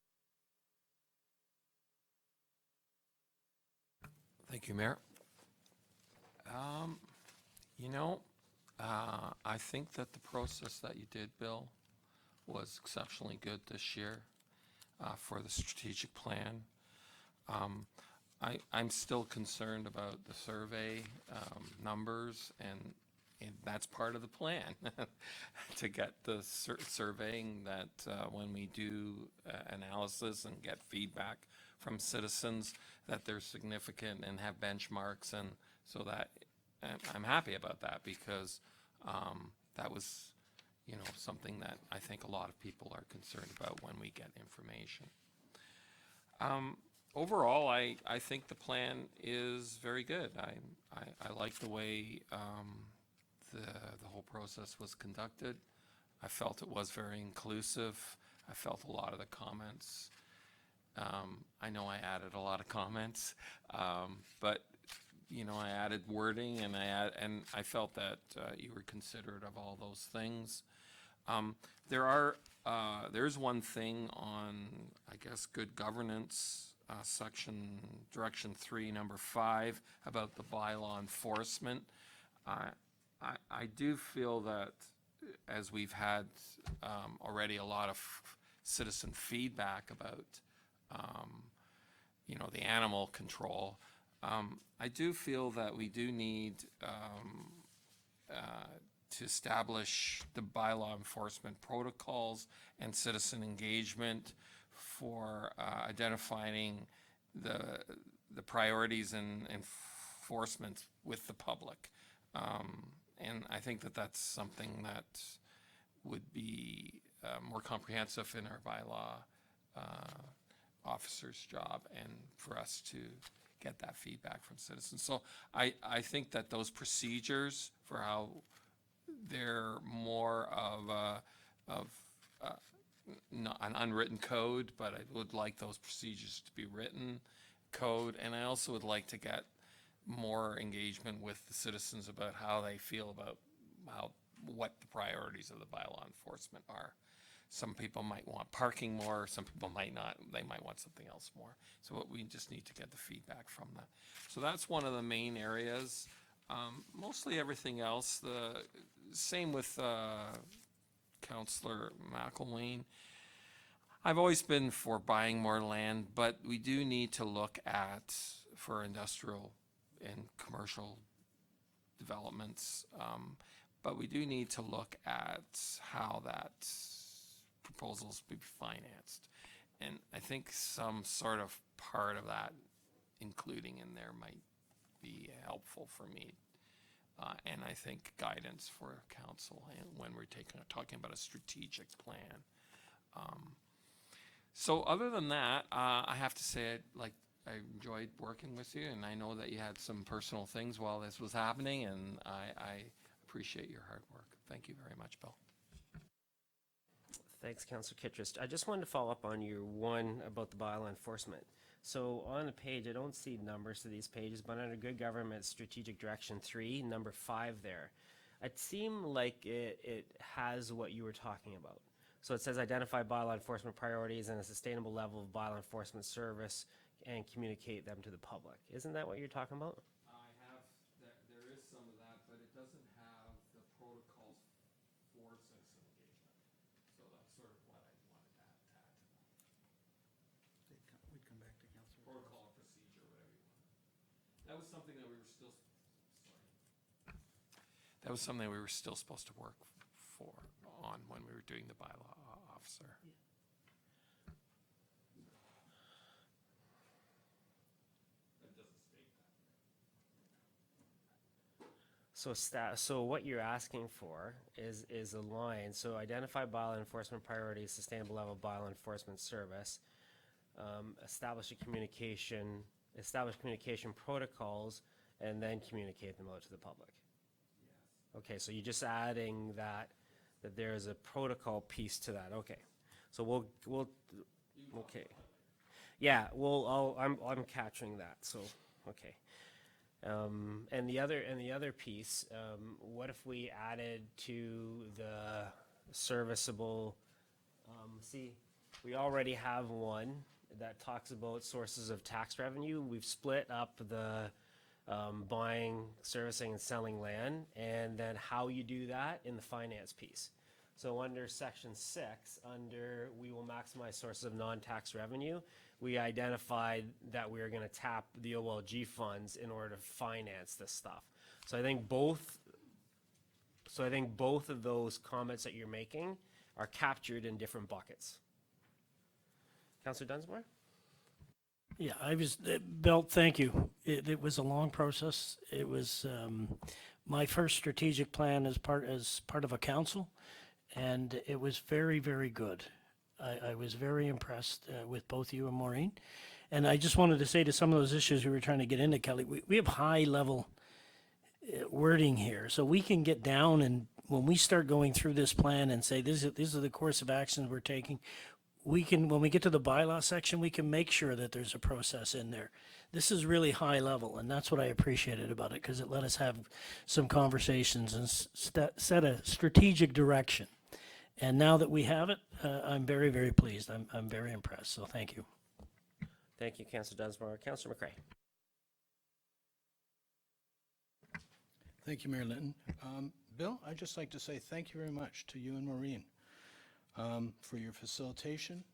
Thank you, Mayor. You know, I think that the process that you did, Bill, was exceptionally good this year for the strategic plan. I'm still concerned about the survey numbers, and that's part of the plan to get the surveying that when we do analysis and get feedback from citizens, that they're significant and have benchmarks, and so that I'm happy about that, because that was, you know, something that I think a lot of people are concerned about when we get information. Overall, I think the plan is very good. I like the way the whole process was conducted. I felt it was very inclusive. I felt a lot of the comments I know I added a lot of comments, but I added wording, and I felt that you were considerate of all those things. There's one thing on, I guess, good governance, section direction 3, number 5, about the bylaw enforcement. I do feel that, as we've had already a lot of citizen feedback about the animal control, I do feel that we do need to establish the bylaw enforcement protocols and citizen engagement for identifying the priorities and enforcement with the public. And I think that that's something that would be more comprehensive in our bylaw officer's job, and for us to get that feedback from citizens. So I think that those procedures for how they're more of not an unwritten code, but I would like those procedures to be written code, and I also would like to get more engagement with the citizens about how they feel about what the priorities of the bylaw enforcement are. Some people might want parking more, some people might not, they might want something else more. So we just need to get the feedback from that. So that's one of the main areas. Mostly everything else, the same with Councillor McElwain. I've always been for buying more land, but we do need to look at, for industrial and commercial developments, but we do need to look at how that proposals be financed. And I think some sort of part of that, including in there, might be helpful for me. And I think guidance for council, and when we're talking about a strategic plan. So other than that, I have to say, I enjoyed working with you, and I know that you had some personal things while this was happening, and I appreciate your hard work. Thank you very much, Bill. Thanks, Councillor Kittredge. I just wanted to follow up on your one about the bylaw enforcement. So on the page, I don't see numbers to these pages, but under Good Government Strategic Direction 3, number 5 there, it seemed like it has what you were talking about. So it says identify bylaw enforcement priorities and a sustainable level of bylaw enforcement service and communicate them to the public. Isn't that what you're talking about? There is some of that, but it doesn't have the protocols for citizen engagement. So that's sort of what I wanted to add to that. We'd come back to Councillor. Protocol or procedure, whatever you want. That was something that we were still, that was something we were still supposed to work on when we were doing the bylaw officer. Yeah. So what you're asking for is a line. So identify bylaw enforcement priorities, sustainable level of bylaw enforcement service, establish communication protocols, and then communicate them out to the public. Yes. Okay, so you're just adding that there's a protocol piece to that. Okay, so we'll okay, yeah. Well, I'm capturing that. So okay. And the other piece, what if we added to the serviceable, see, we already have one that talks about sources of tax revenue. We've split up the buying, servicing, and selling land, and then how you do that in the finance piece. So under section 6, under we will maximize sources of non-tax revenue, we identified that we are going to tap the OLG funds in order to finance this stuff. So I think both of those comments that you're making are captured in different buckets. Councillor Dunsmore? Yeah, Bill, thank you. It was a long process. It was my first strategic plan as part of a council, and it was very, very good. I was very impressed with both you and Maureen. And I just wanted to say, to some of those issues we were trying to get into, Kelly, we have high level wording here. So we can get down, and when we start going through this plan and say, these are the course of actions we're taking, we can, when we get to the bylaw section, we can make sure that there's a process in there. This is really high level, and that's what I appreciated about it, because it let us have some conversations and set a strategic direction. And now that we have it, I'm very, very pleased. I'm very impressed, so thank you. Thank you, Councillor Dunsmore. Councillor McCrae. Thank you, Mayor Linton. Bill, I'd just like to say thank you very much to you and Maureen for your facilitation,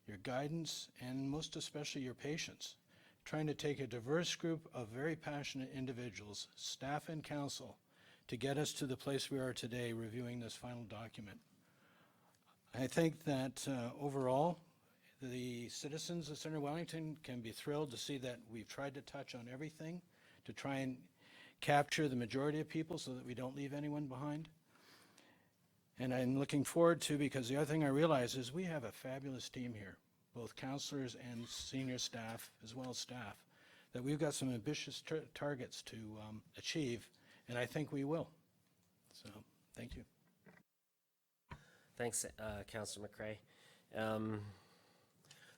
your guidance, and most especially your patience, trying to take a diverse group of very passionate individuals, staff and council, to get us to the place we are today reviewing this final document. I think that overall, the citizens of Center Wellington can be thrilled to see that we've tried to touch on everything to try and capture the majority of people so that we don't leave anyone behind. And I'm looking forward to, because the other thing I realize is we have a fabulous team here, both councillors and senior staff, as well as staff, that we've got some ambitious targets to achieve, and I think we will. So, thank you. Thanks, Councillor McCrae.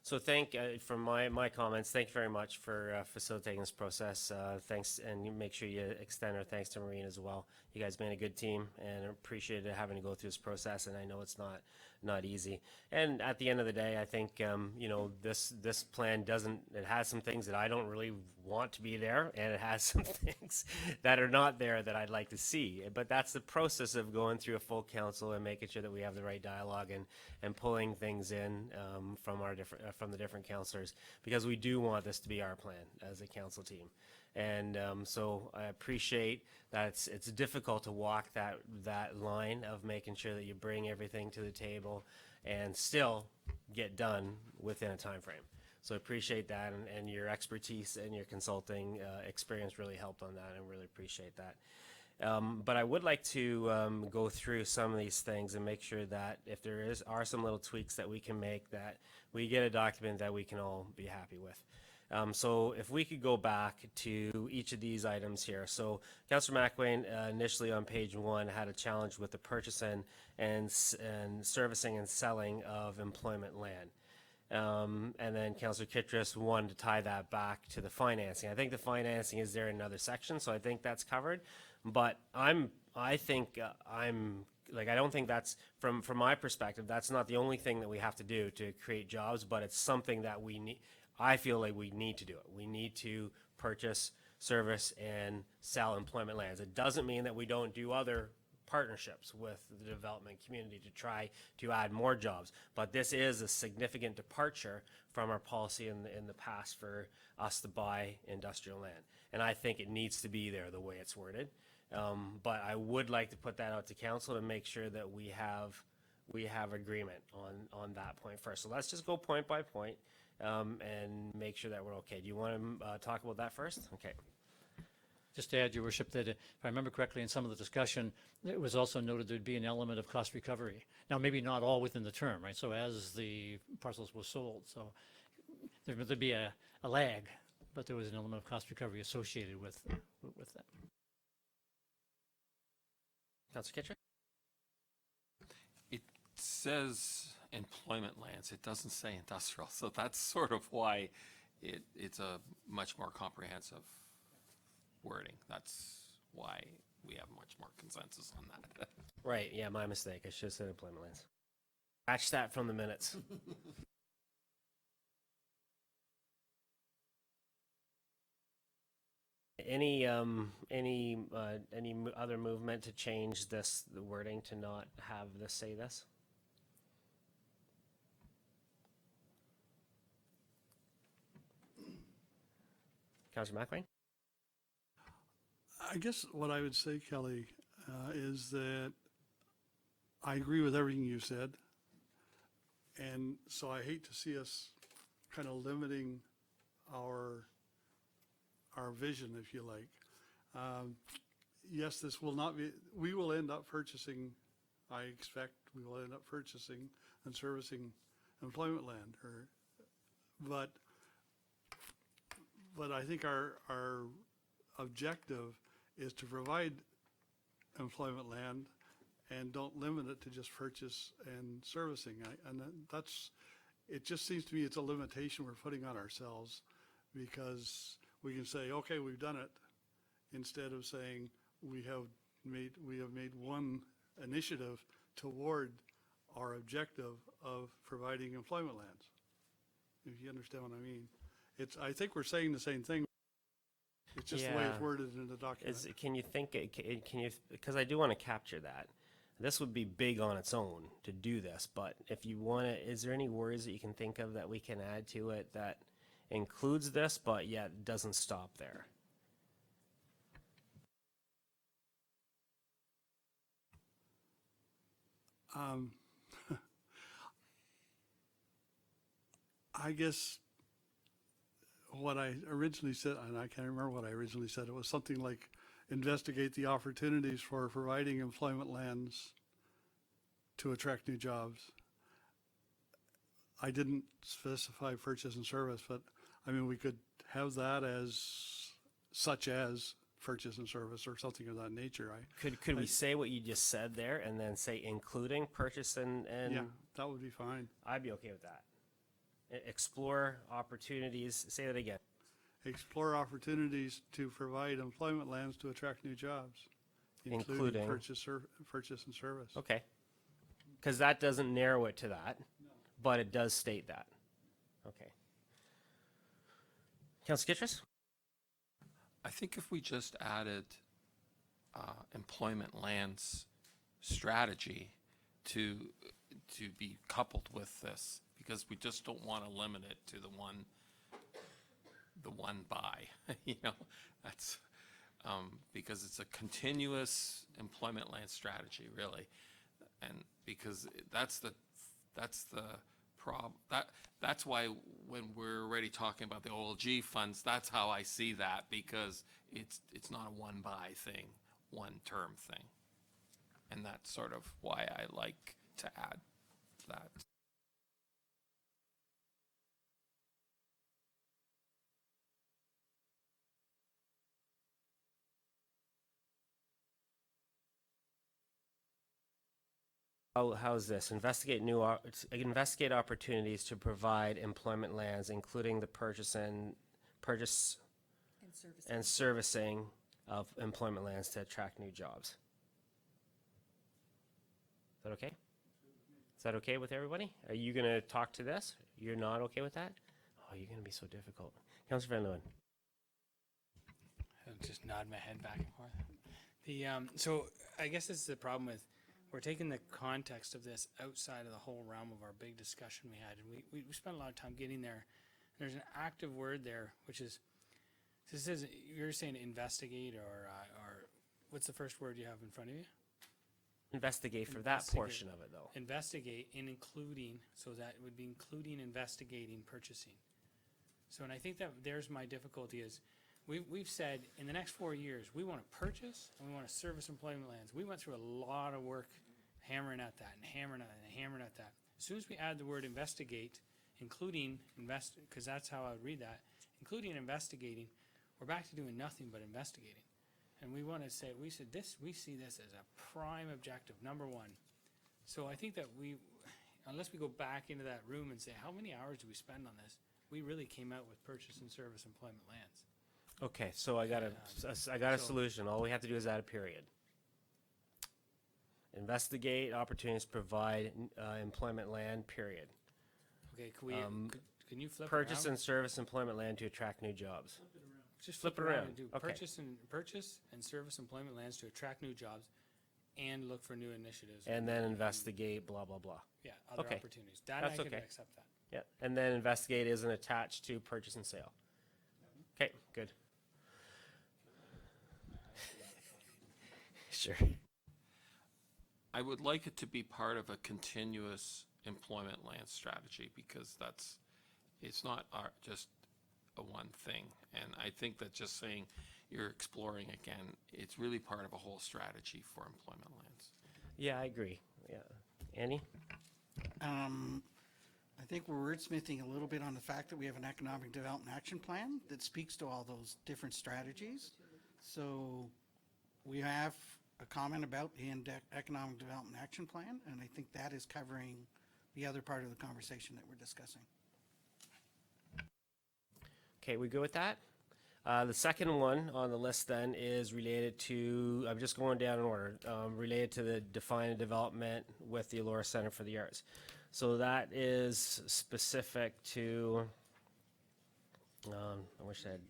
So from my comments, thank you very much for facilitating this process. Thanks, and you make sure you extend our thanks to Maureen as well. You guys been a good team, and I appreciate having to go through this process, and I know it's not easy. And at the end of the day, I think you know, this plan it has some things that I don't really want to be there, and it has some things that are not there that I'd like to see. But that's the process of going through a full council and making sure that we have the right dialogue and pulling things in from the different councillors, because we do want this to be our plan as a council team. And so I appreciate that it's difficult to walk that line of making sure that you bring everything to the table and still get done within a time frame. So I appreciate that, and your expertise and your consulting experience really helped on that, and really appreciate that. But I would like to go through some of these things and make sure that if there are some little tweaks that we can make, that we get a document that we can all be happy with. So if we could go back to each of these items here. So Councillor McWayne initially on page 1 had a challenge with the purchase and servicing and selling of employment land. And then Councillor Kittredge wanted to tie that back to the financing. I think the financing is there in another section, so I think that's covered. But I don't think that's, from my perspective, that's not the only thing that we have to do to create jobs, but it's something that we need. I feel like we need to do it. We need to purchase, service, and sell employment lands. It doesn't mean that we don't do other partnerships with the development community to try to add more jobs, but this is a significant departure from our policy in the past for us to buy industrial land. And I think it needs to be there the way it's worded. But I would like to put that out to council to make sure that we have agreement on that point first. So let's just go point by point. And make sure that we're okay. Do you want to talk about that first? Okay. Just to add, Your Worship, that if I remember correctly in some of the discussion, it was also noted there'd be an element of cost recovery. Now, maybe not all within the term, right? So as the parcels were sold, so there'd be a lag, but there was an element of cost recovery associated with that. Councillor Kittredge? It says employment lands. It doesn't say industrial. So that's sort of why it's a much more comprehensive wording. That's why we have much more consensus on that. Right. Yeah, my mistake. I should have said employment lands. Scratch that from the minutes. Any other movement to change the wording to not have this say this? Councillor McWayne? I guess what I would say, Kelly, is that I agree with everything you said. And so I hate to see us kind of limiting our vision, if you like. Yes, this will not be, we will end up purchasing, I expect we will end up purchasing and servicing employment land, but I think our objective is to provide employment land and don't limit it to just purchase and servicing. It just seems to me it's a limitation we're putting on ourselves, because we can say, okay, we've done it, instead of saying we have made one initiative toward our objective of providing employment lands. If you understand what I mean. I think we're saying the same thing. It's just the way it's Yeah. worded in the document. Can you think, because I do want to capture that. This would be big on its own to do this, but if you want to, is there any words that you can think of that we can add to it that includes this, but yet doesn't stop there? I guess what I originally said, and I can't remember what I originally said, it was something like investigate the opportunities for providing employment lands to attract new jobs. I didn't specify purchase and service, but I mean, we could have that as such as purchase and service or something of that nature. Could we say what you just said there and then say including purchase and Yeah, that would be fine. I'd be okay with that. Explore opportunities, say that again. Explore opportunities to provide employment lands to attract new jobs, Including- purchase and service. Okay. Because that doesn't narrow it to that, but it does state that. Okay. Councilor Kitchus? I think if we just added employment lands strategy to be coupled with this, because we just don't want to limit it to the one buy, that's because it's a continuous employment land strategy, really, and because that's the problem. That's why when we're already talking about the OLG funds, that's how I see that, because it's not a one buy thing, one term thing, and that's sort of why I like to add that. How's this? Investigate opportunities to provide employment lands, including the purchase and servicing of employment lands to attract new jobs. Is that okay? Is that okay with everybody? Are you going to talk to this? You're not okay with that? Oh, you're going to be so difficult. Councillor Van Leeuwen. I'll just nod my head back and forth. So I guess this is the problem with, we're taking the context of this outside of the whole realm of our big discussion we had, and we spent a lot of time getting there. There's an active word there, which is, this is, you're saying investigate, or what's the first word you have in front of you? Investigate for that portion of it, though. Investigate in including, so that would be including investigating purchasing. So, and I think that there's my difficulty is, we've said in the next 4 years, we want to purchase and we want to service employment lands. We went through a lot of work hammering at that and hammering at that and hammering at that. As soon as we add the word investigate, including because that's how I would read that, including investigating, we're back to doing nothing but investigating. And we want to say, we see this as a prime objective, number one. So I think that unless we go back into that room and say, how many hours do we spend on this? We really came out with purchase and service employment lands. Okay, so I got a solution. All we have to do is add a period. Investigate opportunities to provide employment land, period. Okay, can you flip Purchase around? and service employment land to attract new jobs. Just flip it around. And do Okay. purchase and service employment lands to attract new jobs and look for new initiatives. And then investigate, blah, blah, blah. Yeah, other Okay. opportunities. That That's I can okay. accept that. Yeah, and then investigate isn't attached to purchase and sale. Okay, good. Sure. I would like it to be part of a continuous employment land strategy, because it's not just a one thing. And I think that just saying you're exploring again, it's really part of a whole strategy for employment lands. Yeah, I agree. Yeah. Annie? I think we're wordsmithing a little bit on the fact that we have an economic development action plan that speaks to all those different strategies. So we have a comment about the Economic Development Action Plan, and I think that is covering the other part of the conversation that we're discussing. Okay, we good with that? The second one on the list then is related to, I'm just going down in order, related to the define and development with the Elora Center for the Arts. So that is specific to, I wish I had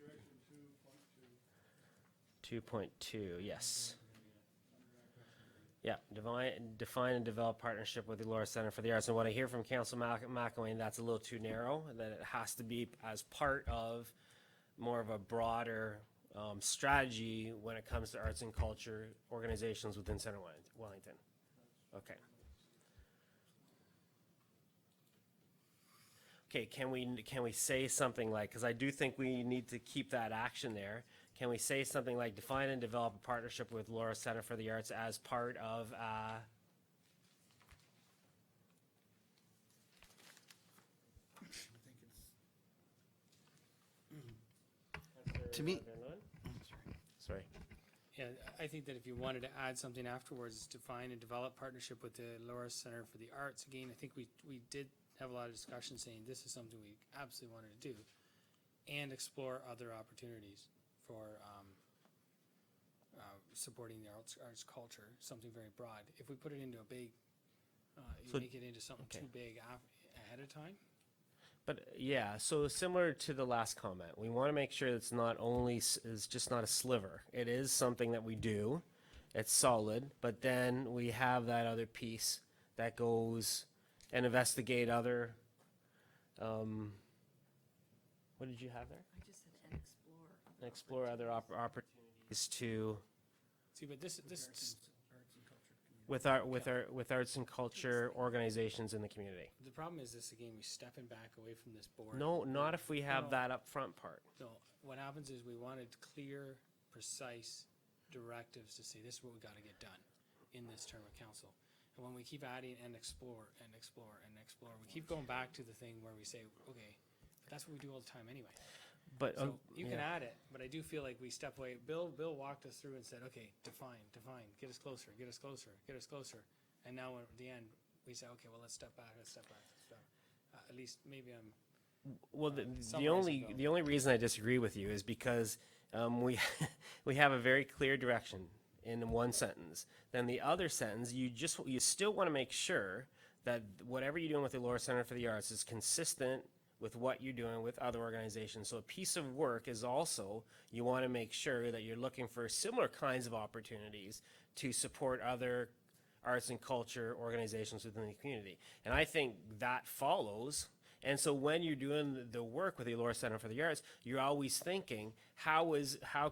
2.2, yes. Yeah, define and develop partnership with the Elora Center for the Arts. And what I hear from Councillor McElwain, that's a little too narrow, that it has to be as part of more of a broader strategy when it comes to arts and culture organizations within Center Wellington. Okay. Okay, can we say something like, because I do think we need to keep that action there. Can we say something like define and develop a partnership with Elora Center for the Arts as part of To me, sorry. Yeah, I think that if you wanted to add something afterwards, define and develop partnership with the Elora Center for the Arts. Again, I think we did have a lot of discussion saying this is something we absolutely wanted to do, and explore other opportunities for supporting the arts culture, something very broad. If we put it into a big, you make it into something too big ahead of time. But yeah, so similar to the last comment, we want to make sure it's not only, it's just not a sliver. It is something that we do, it's solid, but then we have that other piece that goes and investigate other, what did you have there? I just said and explore. And explore other opportunities to, See, but this with arts and culture organizations in the community. the problem is this again. We stepping back away from this board. No, not if we have No. that up front part. No, what happens is we wanted clear, precise directives to say this is what we got to get done in this term of council. And when we keep adding and explore and explore and explore, we keep going back to the thing where we say, okay, but that's what we do all the time anyway. But So you can add it, but I do feel like we step away. Bill walked us through and said, okay, define, get us closer, get us closer, get us closer. And now at the end, we say, okay, well, let's step back. At least maybe I'm. Well, the summarizing the only reason I disagree with you is because we we have a very clear direction in one sentence. Then the other sentence, you still want to make sure that whatever you're doing with the Elora Center for the Arts is consistent with what you're doing with other organizations. So a piece of work is also, you want to make sure that you're looking for similar kinds of opportunities to support other arts and culture organizations within the community. And I think that follows. And so when you're doing the work with the Elora Center for the Arts, you're always thinking, how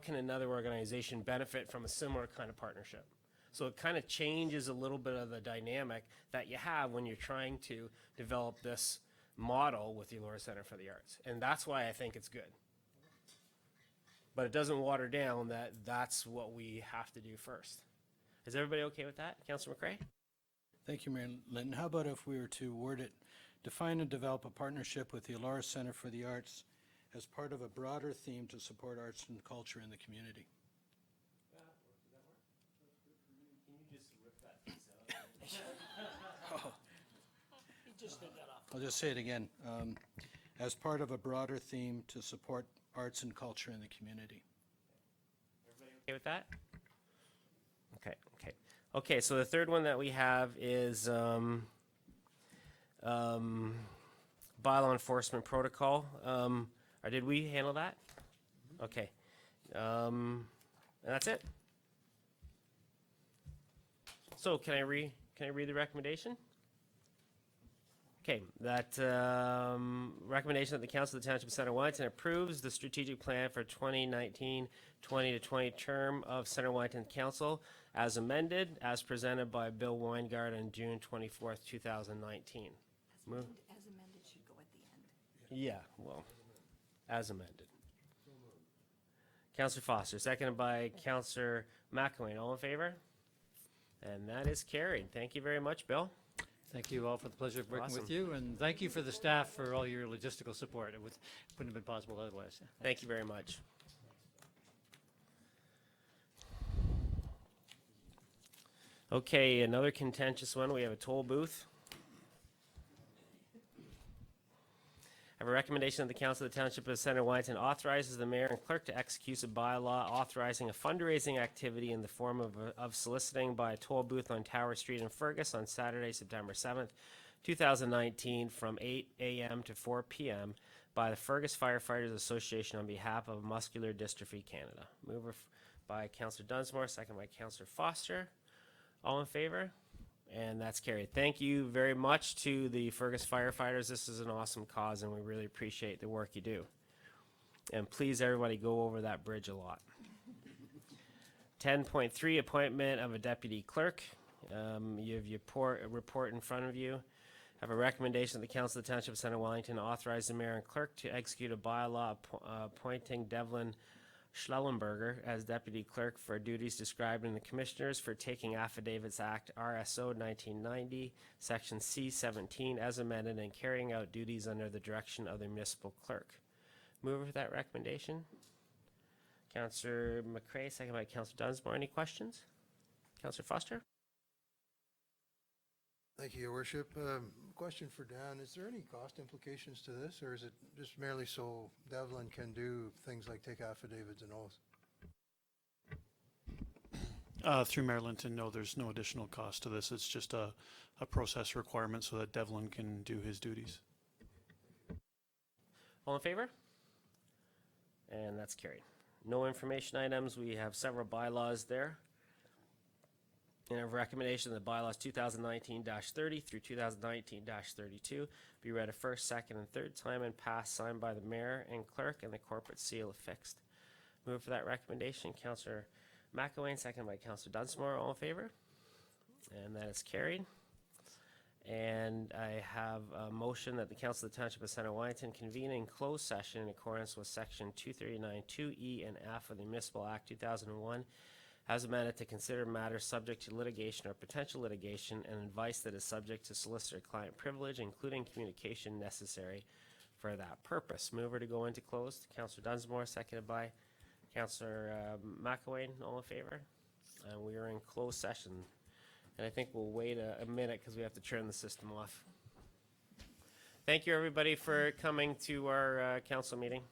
can another organization benefit from a similar kind of partnership? So it kind of changes a little bit of the dynamic that you have when you're trying to develop this model with the Elora Center for the Arts. And that's why I think it's good. But it doesn't water down that that's what we have to do first. Is everybody okay with that? Councillor McRae? Thank you, Mayor Linton. How about if we were to word it, define and develop a partnership with the Elora Center for the Arts as part of a broader theme to support arts and culture in the community? I'll just say it again. As part of a broader theme to support arts and culture in the community. Okay with that? Okay, so the third one that we have is bylaw enforcement protocol. Or did we handle that? Okay. And that's it. So can I read the recommendation? Okay, that recommendation that the Council of the Township of Center Wellington approves the strategic plan for 2019-20 to 20 term of Center Wellington Council as amended, as presented by Bill Winegard on June 24th, 2019. Move. As amended should go at the end. Yeah, well, as amended. Councillor Foster, seconded by Councillor McElwain. All in favor? And that is carried. Thank you very much, Bill. Thank you all for the pleasure of working Awesome. with you, and thank you for the staff for all your logistical support. It wouldn't have been possible otherwise. Thank you very much. Okay, another contentious one. We have a toll booth. I have a recommendation that the Council of the Township of Center Wellington authorizes the mayor and clerk to execute a bylaw authorizing a fundraising activity in the form of soliciting by a toll booth on Tower Street in Fergus on Saturday, September 7th, 2019, from 8 a.m. to 4 p.m. by the Fergus Firefighters Association on behalf of Muscular Dystrophy Canada. Mover by Councillor Dunsmore, second by Councillor Foster. All in favor? And that's carried. Thank you very much to the Fergus firefighters. This is an awesome cause, and we really appreciate the work you do. And please, everybody, go over that bridge a lot. 10.3, appointment of a deputy clerk. You have your report in front of you. Have a recommendation that the Council of the Township of Center Wellington authorize the mayor and clerk to execute a bylaw appointing Devlin Schlellenberger as deputy clerk for duties described in the Commissioners for Taking Affidavits Act RSO 1990, Section C17, as amended, and carrying out duties under the direction of the municipal clerk. Mover for that recommendation. Councillor McCray, second by Councillor Dunsmore. Any questions? Councillor Foster? Thank you, Your Worship. Question for Dan. Is there any cost implications to this, or is it just merely so Devlin can do things like take affidavits and oaths? Through Mayor Linton, no, there's no additional cost to this. It's just a process requirement so that Devlin can do his duties. All in favor? And that's carried. No information items. We have several bylaws there. And a recommendation that bylaws 2019-30 through 2019-32 be read a first, second, and third time and passed, signed by the mayor and clerk, and the corporate seal affixed. Move for that recommendation, Councillor McElwain, second by Councillor Dunsmore. All in favor? And that is carried. And I have a motion that the Council of the Township of Center Wellington convene in closed session in accordance with Section 239(2)(e) and F of the Municipal Act 2001, as amended, to consider matters subject to litigation or potential litigation and advice that is subject to solicitor-client privilege, including communication necessary for that purpose. Mover to go into closed, Councillor Dunsmore, seconded by Councillor McElwain. All in favor? And we are in closed session. And I think we'll wait a minute because we have to turn the system off. Thank you, everybody, for coming to our council meeting.